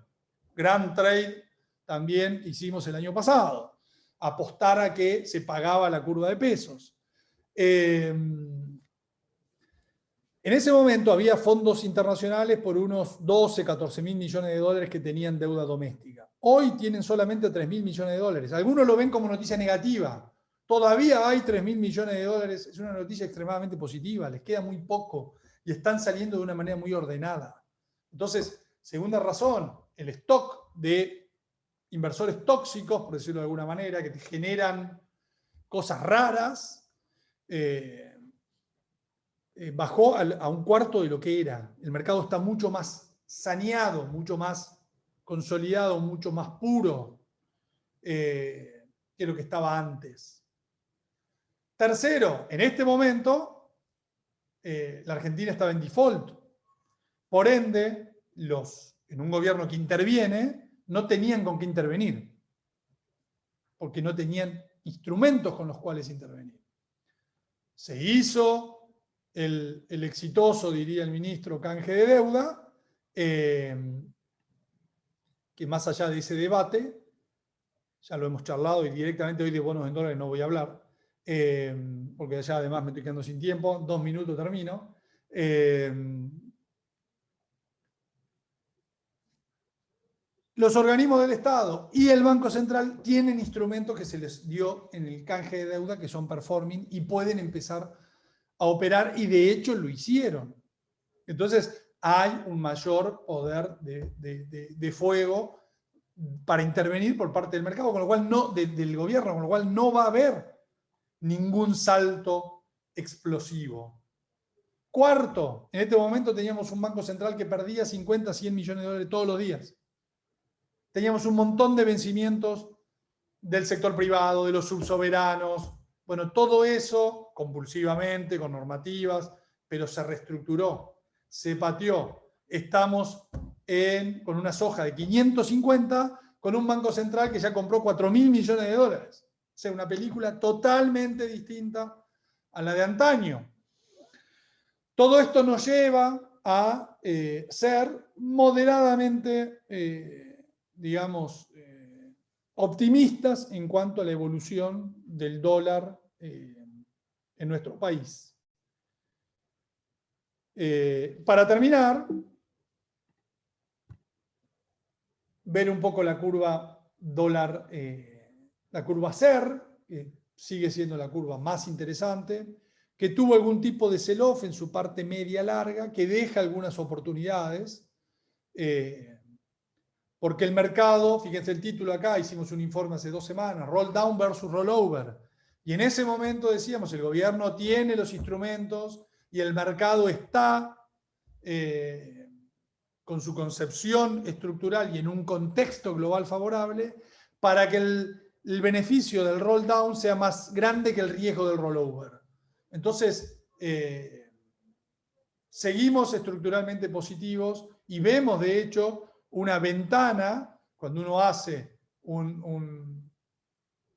A: gran trade también hicimos el año pasado, apostar a que se pagaba la curva de pesos. En ese momento había fondos internacionales por unos 12, 14 mil millones de dólares que tenían deuda doméstica. Hoy tienen solamente 3 mil millones de dólares. Algunos lo ven como noticia negativa. Todavía hay 3 mil millones de dólares. Es una noticia extremadamente positiva. Les queda muy poco y están saliendo de una manera muy ordenada. Entonces, segunda razón, el stock de inversores tóxicos, por decirlo de alguna manera, que te generan cosas raras, bajó a un cuarto de lo que era. El mercado está mucho más saneado, mucho más consolidado, mucho más puro que lo que estaba antes. Tercero, en este momento la Argentina estaba en default. Por ende, en un gobierno que interviene no tenían con qué intervenir, porque no tenían instrumentos con los cuales intervenir. Se hizo el exitoso, diría el ministro, canje de deuda, que más allá de ese debate, ya lo hemos charlado y directamente hoy de bonos en dólares no voy a hablar, porque ya además me estoy quedando sin tiempo, 2 minutos termino. Los organismos del Estado y el Banco Central tienen instrumentos que se les dio en el canje de deuda que son performing y pueden empezar a operar, y de hecho lo hicieron. Entonces hay un mayor poder de fuego para intervenir por parte del mercado, con lo cual no, del gobierno, con lo cual no va a haber ningún salto explosivo. Cuarto, en este momento teníamos un Banco Central que perdía 50, 100 millones de dólares todos los días. Teníamos un montón de vencimientos del sector privado, de los subsoberanos. Bueno, todo eso compulsivamente, con normativas, pero se reestructuró, se pateó. Estamos con una soja de 550 con un Banco Central que ya compró 4.000 millones de dólares. O sea, una película totalmente distinta a la de antaño. Todo esto nos lleva a ser moderadamente, digamos, optimistas en cuanto a la evolución del dólar en nuestro país. Para terminar, ver un poco la curva dólar, la curva SER, que sigue siendo la curva más interesante, que tuvo algún tipo de sell-off en su parte media larga, que deja algunas oportunidades, porque el mercado, fíjense el título acá, hicimos un informe hace 2 semanas, roll down versus rollover, y en ese momento decíamos, el gobierno tiene los instrumentos y el mercado está con su concepción estructural y en un contexto global favorable para que el beneficio del roll down sea más grande que el riesgo del rollover. Entonces, seguimos estructuralmente positivos y vemos, de hecho, una ventana, cuando uno hace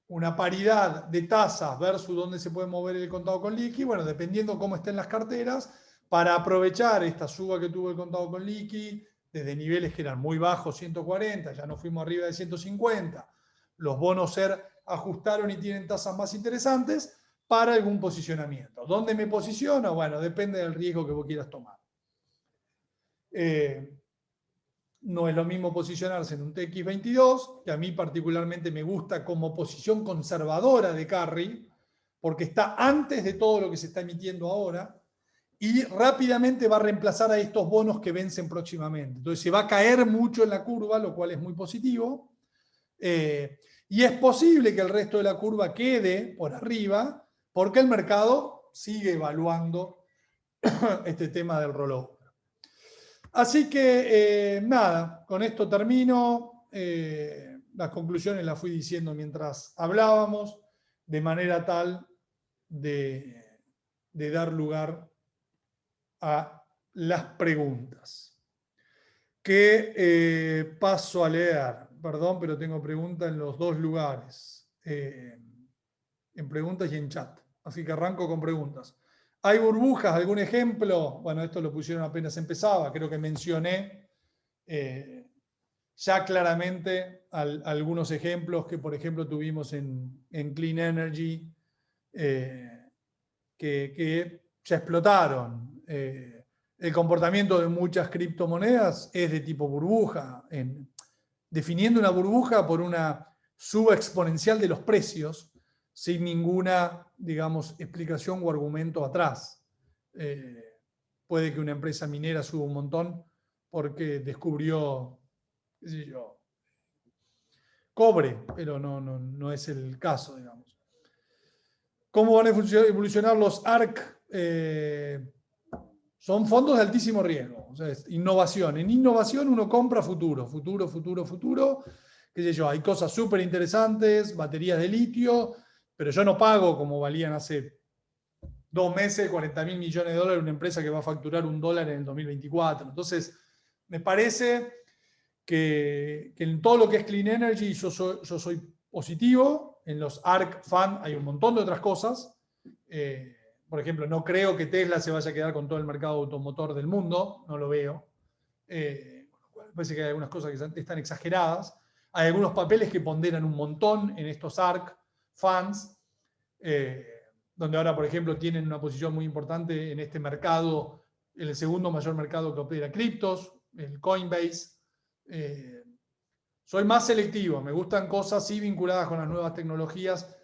A: una paridad de tasas versus dónde se puede mover el contado con liqui, bueno, dependiendo cómo estén las carteras, para aprovechar esta suba que tuvo el contado con liqui, desde niveles que eran muy bajos, 140, ya nos fuimos arriba de 150, los bonos SER ajustaron y tienen tasas más interesantes para algún posicionamiento. ¿Dónde me posiciono? Bueno, depende del riesgo que vos quieras tomar. No es lo mismo posicionarse en un TX22, que a mí particularmente me gusta como posición conservadora de carry, porque está antes de todo lo que se está emitiendo ahora, y rápidamente va a reemplazar a estos bonos que vencen próximamente. Entonces se va a caer mucho en la curva, lo cual es muy positivo. Y es posible que el resto de la curva quede por arriba, porque el mercado sigue evaluando este tema del rollover. Así que, nada, con esto termino. Las conclusiones las fui diciendo mientras hablábamos, de manera tal de dar lugar a las preguntas. Que paso a leer. Perdón, pero tengo preguntas en los 2 lugares. En preguntas y en chat. Así que arranco con preguntas. ¿Hay burbujas? ¿Algún ejemplo? Bueno, esto lo pusieron apenas empezaba. Creo que mencioné ya claramente algunos ejemplos que, por ejemplo, tuvimos en Clean Energy, que ya explotaron. El comportamiento de muchas criptomonedas es de tipo burbuja, definiendo una burbuja por una suba exponencial de los precios sin ninguna, digamos, explicación o argumento atrás. Puede que una empresa minera suba un montón porque descubrió, qué sé yo, cobre, pero no es el caso, digamos. ¿Cómo van a evolucionar los ARC? Son fondos de altísimo riesgo, o sea, es innovación. En innovación uno compra futuro. Qué sé yo, hay cosas súper interesantes, baterías de litio, pero yo no pago como valían hace 2 meses 40.000 millones de dólares una empresa que va a facturar $1 en el 2024. Entonces, me parece que en todo lo que es Clean Energy yo soy positivo. En los ARC Fund hay un montón de otras cosas. Por ejemplo, no creo que Tesla se vaya a quedar con todo el mercado automotor del mundo, no lo veo. Me parece que hay algunas cosas que están exageradas. Hay algunos papeles que ponderan un montón en estos ARC Funds. donde ahora, por ejemplo, tienen una posición muy importante en este mercado, el segundo mayor mercado que opera criptos, el Coinbase. Soy más selectivo, me gustan cosas sí vinculadas con las nuevas tecnologías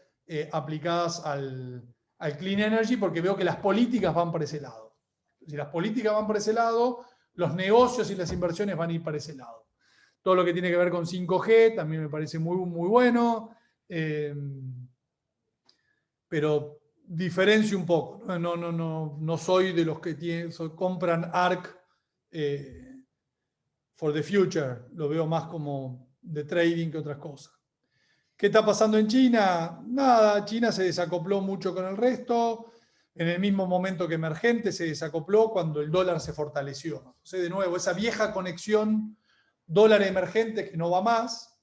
A: aplicadas al clean energy, porque veo que las políticas van por ese lado. Si las políticas van por ese lado, los negocios y las inversiones van a ir para ese lado. Todo lo que tiene que ver con 5G también me parece muy, muy bueno, pero diferencio un poco. No soy de los que compran ARK for the future, lo veo más como de trading que otras cosas. ¿Qué está pasando en China? Nada, China se desacopló mucho con el resto. En el mismo momento que emergente se desacopló cuando el dólar se fortaleció. Entonces, de nuevo, esa vieja conexión dólar emergente que no va más.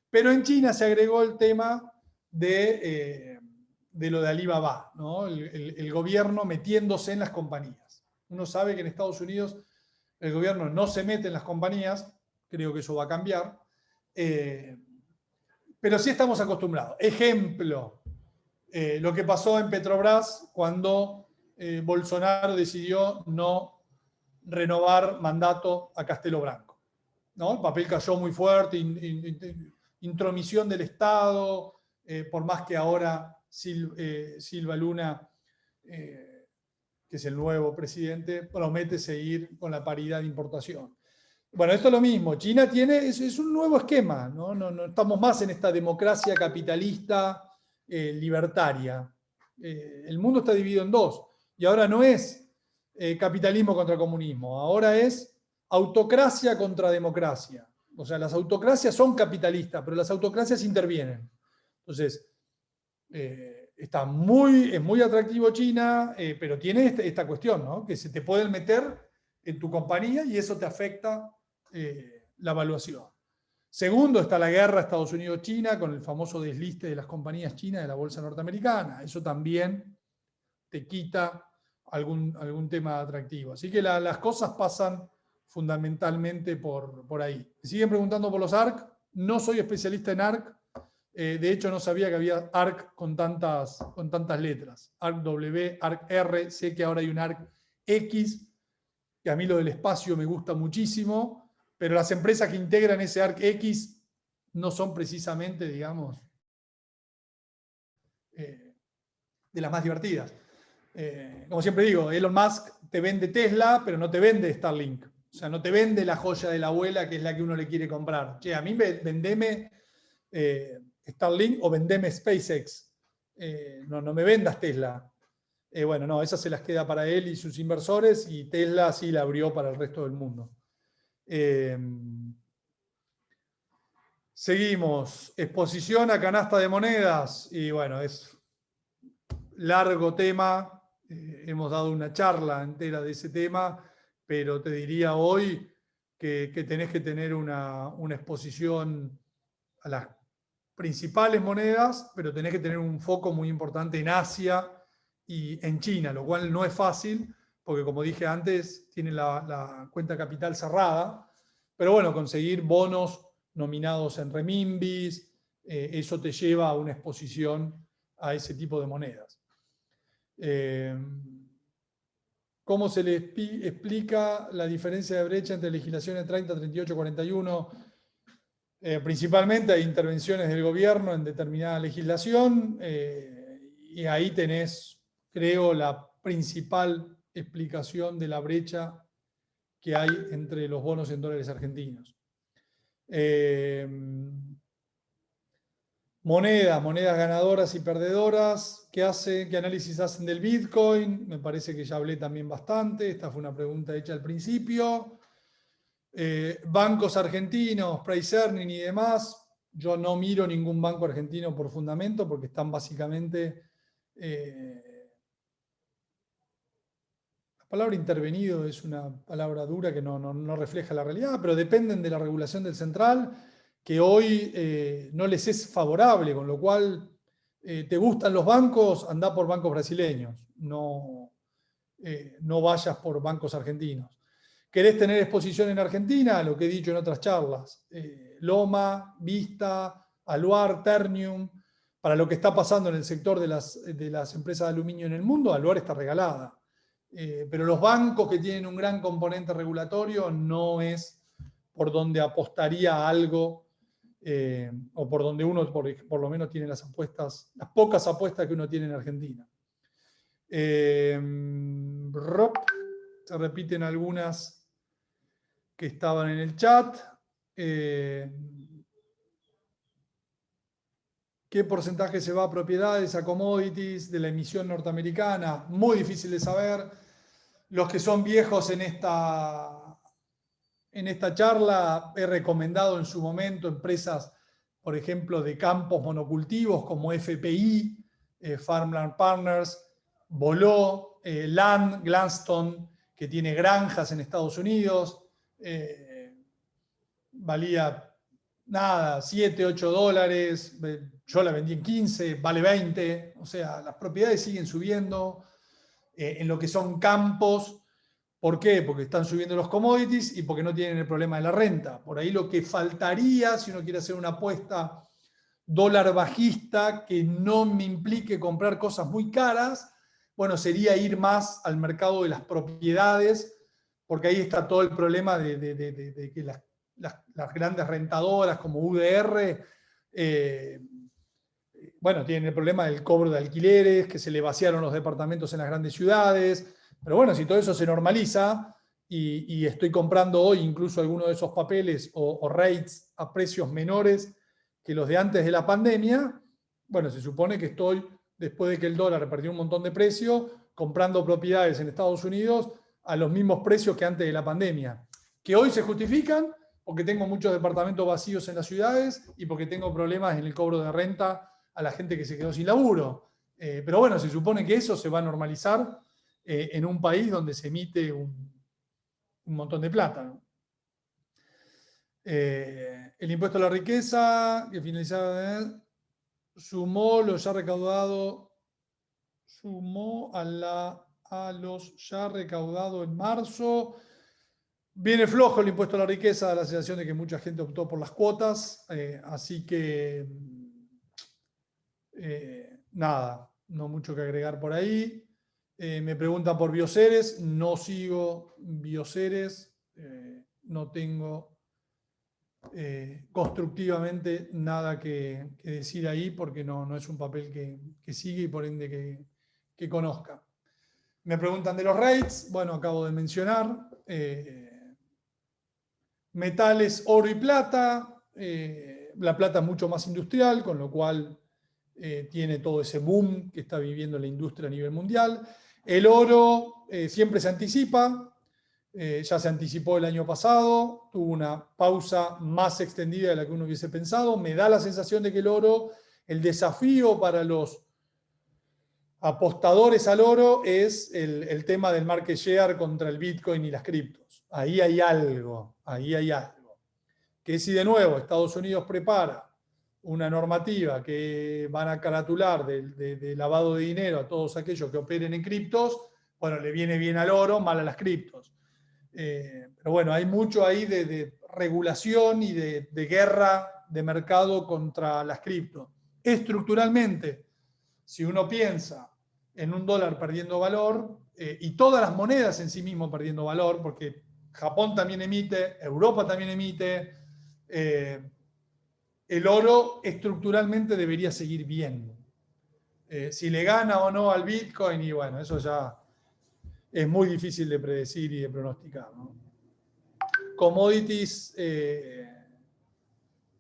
A: Pero en China se agregó el tema de lo de Alibaba, ¿no? El gobierno metiéndose en las compañías. Uno sabe que en Estados Unidos el gobierno no se mete en las compañías, creo que eso va a cambiar, pero sí estamos acostumbrados. Ejemplo, lo que pasó en Petrobras cuando Bolsonaro decidió no renovar mandato a Castelo Branco, ¿no? El papel cayó muy fuerte, intromisión del Estado, por más que ahora Silva Luna, que es el nuevo presidente, promete seguir con la paridad de importación. Bueno, esto es lo mismo. China es un nuevo esquema, no estamos más en esta democracia capitalista libertaria. El mundo está dividido en dos. Y ahora no es capitalismo contra comunismo, ahora es autocracia contra democracia. O sea, las autocracias son capitalistas, pero las autocracias intervienen. Entonces, es muy atractivo China, pero tiene esta cuestión, ¿no? Que se te pueden meter en tu compañía y eso te afecta la evaluación. Segundo, está la guerra Estados Unidos-China con el famoso desliste de las compañías chinas de la bolsa norteamericana. Eso también te quita algún tema atractivo. Así que las cosas pasan fundamentalmente por ahí. Me siguen preguntando por los ARK. No soy especialista en ARK. De hecho, no sabía que había ARK con tantas letras. ARK W, ARK R. Sé que ahora hay un ARK X, que a mí lo del espacio me gusta muchísimo, pero las empresas que integran ese ARK X no son precisamente, digamos, de las más divertidas. Como siempre digo, Elon Musk te vende Tesla, pero no te vende Starlink. O sea, no te vende la joya de la abuela, que es la que uno le quiere comprar. Che, a mí vendeme Starlink o vendeme SpaceX. No me vendas Tesla. Bueno, no, esas se las queda para él y sus inversores, y Tesla sí la abrió para el resto del mundo. Seguimos. Exposición a canasta de monedas. Y bueno, es largo tema. Hemos dado una charla entera de ese tema, pero te diría hoy que tenés que tener una exposición a las principales monedas, pero tenés que tener un foco muy importante en Asia y en China, lo cual no es fácil, porque como dije antes, tiene la cuenta capital cerrada, pero bueno, conseguir bonos nominados en renminbis, eso te lleva a una exposición a ese tipo de monedas. ¿Cómo se le explica la diferencia de brecha entre legislaciones 30, 38, 41? Principalmente hay intervenciones del gobierno en determinada legislación, y ahí tenés, creo, la principal explicación de la brecha que hay entre los bonos en dólares argentinos. Monedas ganadoras y perdedoras. ¿Qué análisis hacen del Bitcoin? Me parece que ya hablé también bastante. Esta fue una pregunta hecha al principio. Bancos argentinos, price earning y demás. Yo no miro ningún banco argentino por fundamento porque están básicamente... la palabra intervenido es una palabra dura que no refleja la realidad, pero dependen de la regulación del central, que hoy no les es favorable, con lo cual te gustan los bancos, andá por bancos brasileños, no vayas por bancos argentinos. ¿Querés tener exposición en Argentina? Lo que he dicho en otras charlas, Loma, Vista, Aluar, Ternium. para lo que está pasando en el sector de las empresas de aluminio en el mundo, Alor está regalada. Pero los bancos que tienen un gran componente regulatorio no es por donde apostaría algo, o por donde uno por lo menos tiene las pocas apuestas que uno tiene en Argentina. Se repiten algunas que estaban en el chat. ¿Qué porcentaje se va a propiedades, a commodities de la emisión norteamericana? Muy difícil de saber. Los que son viejos en esta charla, he recomendado en su momento empresas, por ejemplo, de campos monocultivos como FPI, Farmland Partners, Boló, Gladstone, que tiene granjas en Estados Unidos. Valía nada, 7, 8 dólares. Yo la vendí en 15, vale 20. O sea, las propiedades siguen subiendo en lo que son campos. ¿Por qué? Porque están subiendo los commodities y porque no tienen el problema de la renta. Por ahí lo que faltaría, si uno quiere hacer una apuesta dólar bajista que no me implique comprar cosas muy caras, bueno, sería ir más al mercado de las propiedades, porque ahí está todo el problema de que las grandes rentadoras como UDR, bueno, tienen el problema del cobro de alquileres, que se le vaciaron los departamentos en las grandes ciudades. Pero bueno, si todo eso se normaliza y estoy comprando hoy incluso algunos de esos papeles o rates a precios menores que los de antes de la pandemia, bueno, se supone que estoy, después de que el dólar perdió un montón de precio, comprando propiedades en Estados Unidos a los mismos precios que antes de la pandemia, que hoy se justifican porque tengo muchos departamentos vacíos en las ciudades y porque tengo problemas en el cobro de renta a la gente que se quedó sin laburo. Pero bueno, se supone que eso se va a normalizar en un país donde se emite un montón de plata, ¿no? El impuesto a la riqueza, que finalizaba, sumó lo ya recaudado, sumó a los ya recaudado en marzo. Viene flojo el impuesto a la riqueza, da la sensación de que mucha gente optó por las cuotas, así que nada, no mucho que agregar por ahí. Me preguntan por Bioceres, no sigo Bioceres, no tengo constructivamente nada que decir ahí porque no es un papel que sigue y por ende que conozca. Me preguntan de los rates, bueno, acabo de mencionar. Metales, oro y plata. La plata es mucho más industrial, con lo cual tiene todo ese boom que está viviendo la industria a nivel mundial. El oro siempre se anticipa, ya se anticipó el año pasado, tuvo una pausa más extendida de la que uno hubiese pensado. Me da la sensación de que el oro, el desafío para los apostadores al oro es el tema del market share contra el Bitcoin y las criptos. Ahí hay algo, que si de nuevo Estados Unidos prepara una normativa que van a caratular de lavado de dinero a todos aquellos que operen en criptos, bueno, le viene bien al oro, mal a las criptos. Pero bueno, hay mucho ahí de regulación y de guerra de mercado contra las criptos. Estructuralmente, si uno piensa en un dólar perdiendo valor, y todas las monedas en sí mismo perdiendo valor, porque Japón también emite, Europa también emite, el oro estructuralmente debería seguir bien. Si le gana o no al Bitcoin, y bueno, eso ya es muy difícil de predecir y de pronosticar, ¿no? Commodities,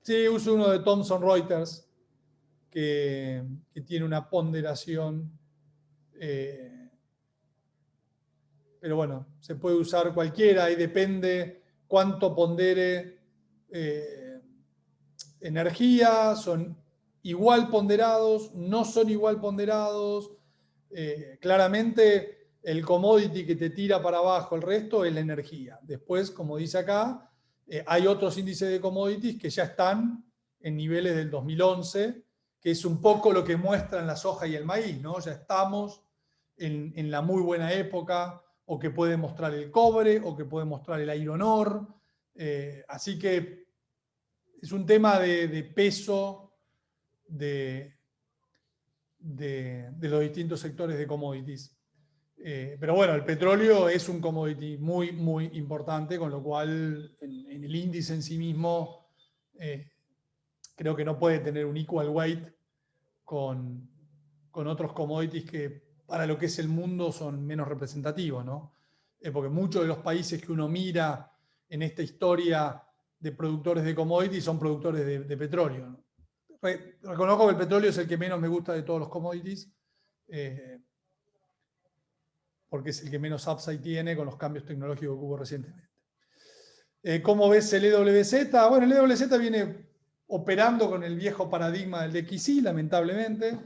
A: sí, uso uno de Thomson Reuters, que tiene una ponderación, pero bueno, se puede usar cualquiera y depende cuánto pondere energía, son igual ponderados, no son igual ponderados. Claramente el commodity que te tira para abajo el resto es la energía. Después, como dice acá, hay otros índices de commodities que ya están en niveles del 2011, que es un poco lo que muestran la soja y el maíz, ¿no? Ya estamos en la muy buena época, o que puede mostrar el cobre, o que puede mostrar el iron ore. Así que es un tema de peso, de de los distintos sectores de commodities. Pero bueno, el petróleo es un commodity muy, muy importante, con lo cual en el índice en sí mismo creo que no puede tener un equal weight con otros commodities que para lo que es el mundo son menos representativos, ¿no? Porque muchos de los países que uno mira en esta historia de productores de commodities son productores de petróleo, ¿no? Reconozco que el petróleo es el que menos me gusta de todos los commodities, porque es el que menos upside tiene con los cambios tecnológicos que hubo recientemente. ¿Cómo ves el EWZ? Bueno, el EWZ viene operando con el viejo paradigma del DXY, lamentablemente,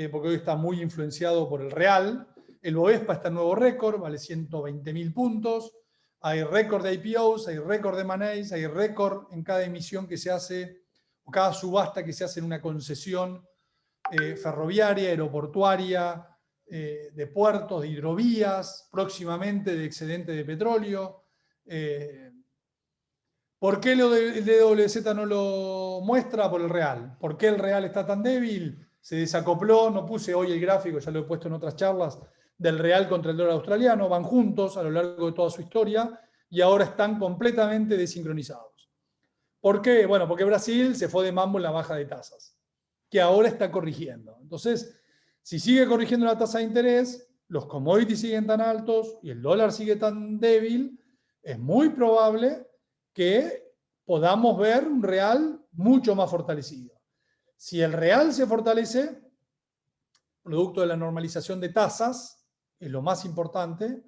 A: porque hoy está muy influenciado por el real. El Bovespa está en nuevo récord, vale 120.000 puntos. Hay récord de IPOs, hay récord de M&As, hay récord en cada emisión que se hace, o cada subasta que se hace en una concesión ferroviaria, aeroportuaria, de puertos, de hidrovías, próximamente de excedente de petróleo. ¿Por qué el DWZ no lo muestra? Por el real. ¿Por qué el real está tan débil? Se desacopló, no puse hoy el gráfico, ya lo he puesto en otras charlas, del real contra el dólar australiano, van juntos a lo largo de toda su historia y ahora están completamente desincronizados. ¿Por qué? Bueno, porque Brasil se fue de mambo en la baja de tasas, que ahora está corrigiendo. Entonces, si sigue corrigiendo la tasa de interés, los commodities siguen tan altos y el dólar sigue tan débil, es muy probable que podamos ver un real mucho más fortalecido. Si el real se fortalece, producto de la normalización de tasas, es lo más importante,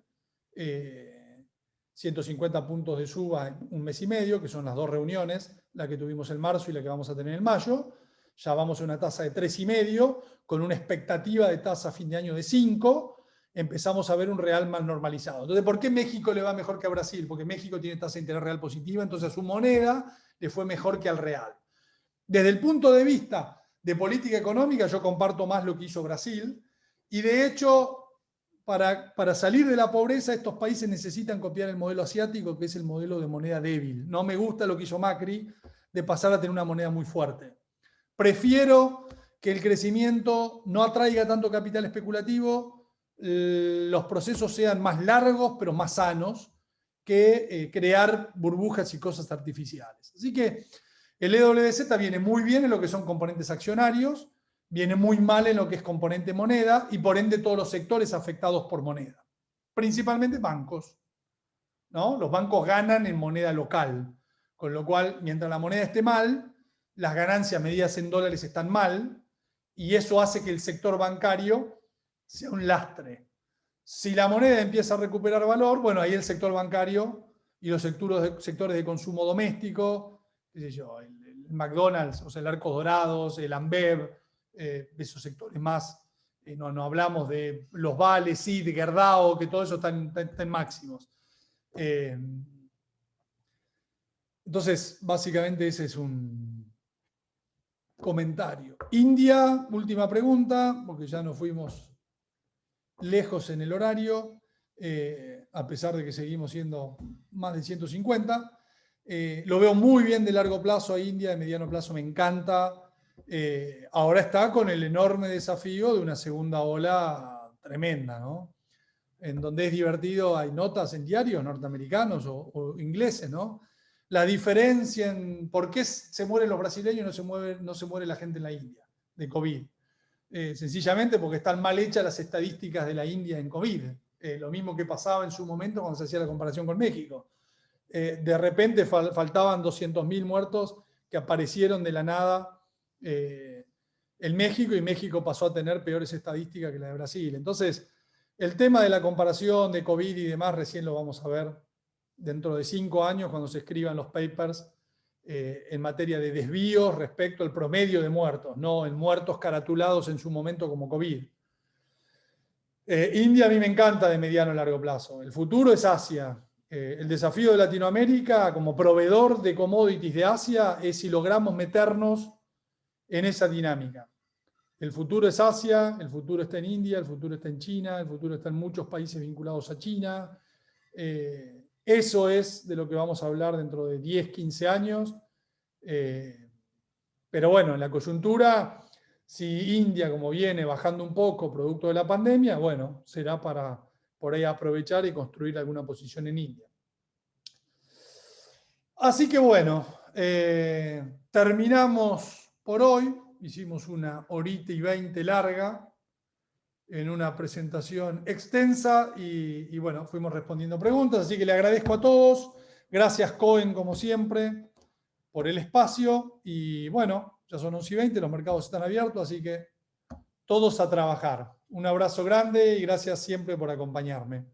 A: 150 puntos de suba en un mes y medio, que son las dos reuniones, la que tuvimos en marzo y la que vamos a tener en mayo. Ya vamos a una tasa de 3,5, con una expectativa de tasa a fin de año de 5, empezamos a ver un real más normalizado. Entonces, ¿por qué México le va mejor que a Brasil? Porque México tiene tasa de interés real positiva, entonces a su moneda le fue mejor que al real. Desde el punto de vista de política económica, yo comparto más lo que hizo Brasil, y de hecho, para salir de la pobreza, estos países necesitan copiar el modelo asiático, que es el modelo de moneda débil. No me gusta lo que hizo Macri, de pasar a tener una moneda muy fuerte. Prefiero que el crecimiento no atraiga tanto capital especulativo, los procesos sean más largos, pero más sanos, que crear burbujas y cosas artificiales. Así que el EWZ viene muy bien en lo que son componentes accionarios, viene muy mal en lo que es componente moneda y por ende todos los sectores afectados por moneda. Principalmente bancos, ¿no? Los bancos ganan en moneda local, con lo cual, mientras la moneda esté mal, las ganancias medidas en dólares están mal y eso hace que el sector bancario sea un lastre. Si la moneda empieza a recuperar valor, bueno, ahí el sector bancario y los sectores de consumo doméstico, qué sé yo, el McDonald's, o sea, el Arcos Dorados, el Ambev, esos sectores más, no hablamos de los Vales, sí, de Gerdau, que todo eso está en máximos. Entonces, básicamente ese es un comentario. India, última pregunta, porque ya nos fuimos lejos en el horario, a pesar de que seguimos siendo más de 150. Lo veo muy bien de largo plazo a India, de mediano plazo me encanta. Ahora está con el enorme desafío de una segunda ola tremenda, ¿no? En donde es divertido, hay notas en diarios norteamericanos o ingleses, ¿no? La diferencia en por qué se mueren los brasileños y no se muere la gente en la India de COVID. Sencillamente porque están mal hechas las estadísticas de la India en COVID. Lo mismo que pasaba en su momento cuando se hacía la comparación con México. De repente faltaban 200.000 muertos que aparecieron de la nada en México y México pasó a tener peores estadísticas que la de Brasil. Entonces, el tema de la comparación de COVID y demás recién lo vamos a ver dentro de 5 años cuando se escriban los papers en materia de desvíos respecto al promedio de muertos, no en muertos caratulados en su momento como COVID. India a mí me encanta de mediano a largo plazo. El futuro es Asia. El desafío de Latinoamérica como proveedor de commodities de Asia es si logramos meternos en esa dinámica. El futuro es Asia, el futuro está en India, el futuro está en China, el futuro está en muchos países vinculados a China. Eso es de lo que vamos a hablar dentro de 10, 15 años. Pero bueno, en la coyuntura Si India, como viene bajando un poco producto de la pandemia, bueno, será para por ahí aprovechar y construir alguna posición en India. Así que bueno, terminamos por hoy. Hicimos una horita y 20 larga en una presentación extensa y bueno, fuimos respondiendo preguntas, así que le agradezco a todos. Gracias, Cohen, como siempre, por el espacio y bueno, ya son 11:20, los mercados están abiertos, así que todos a trabajar. Un abrazo grande y gracias siempre por acompañarme.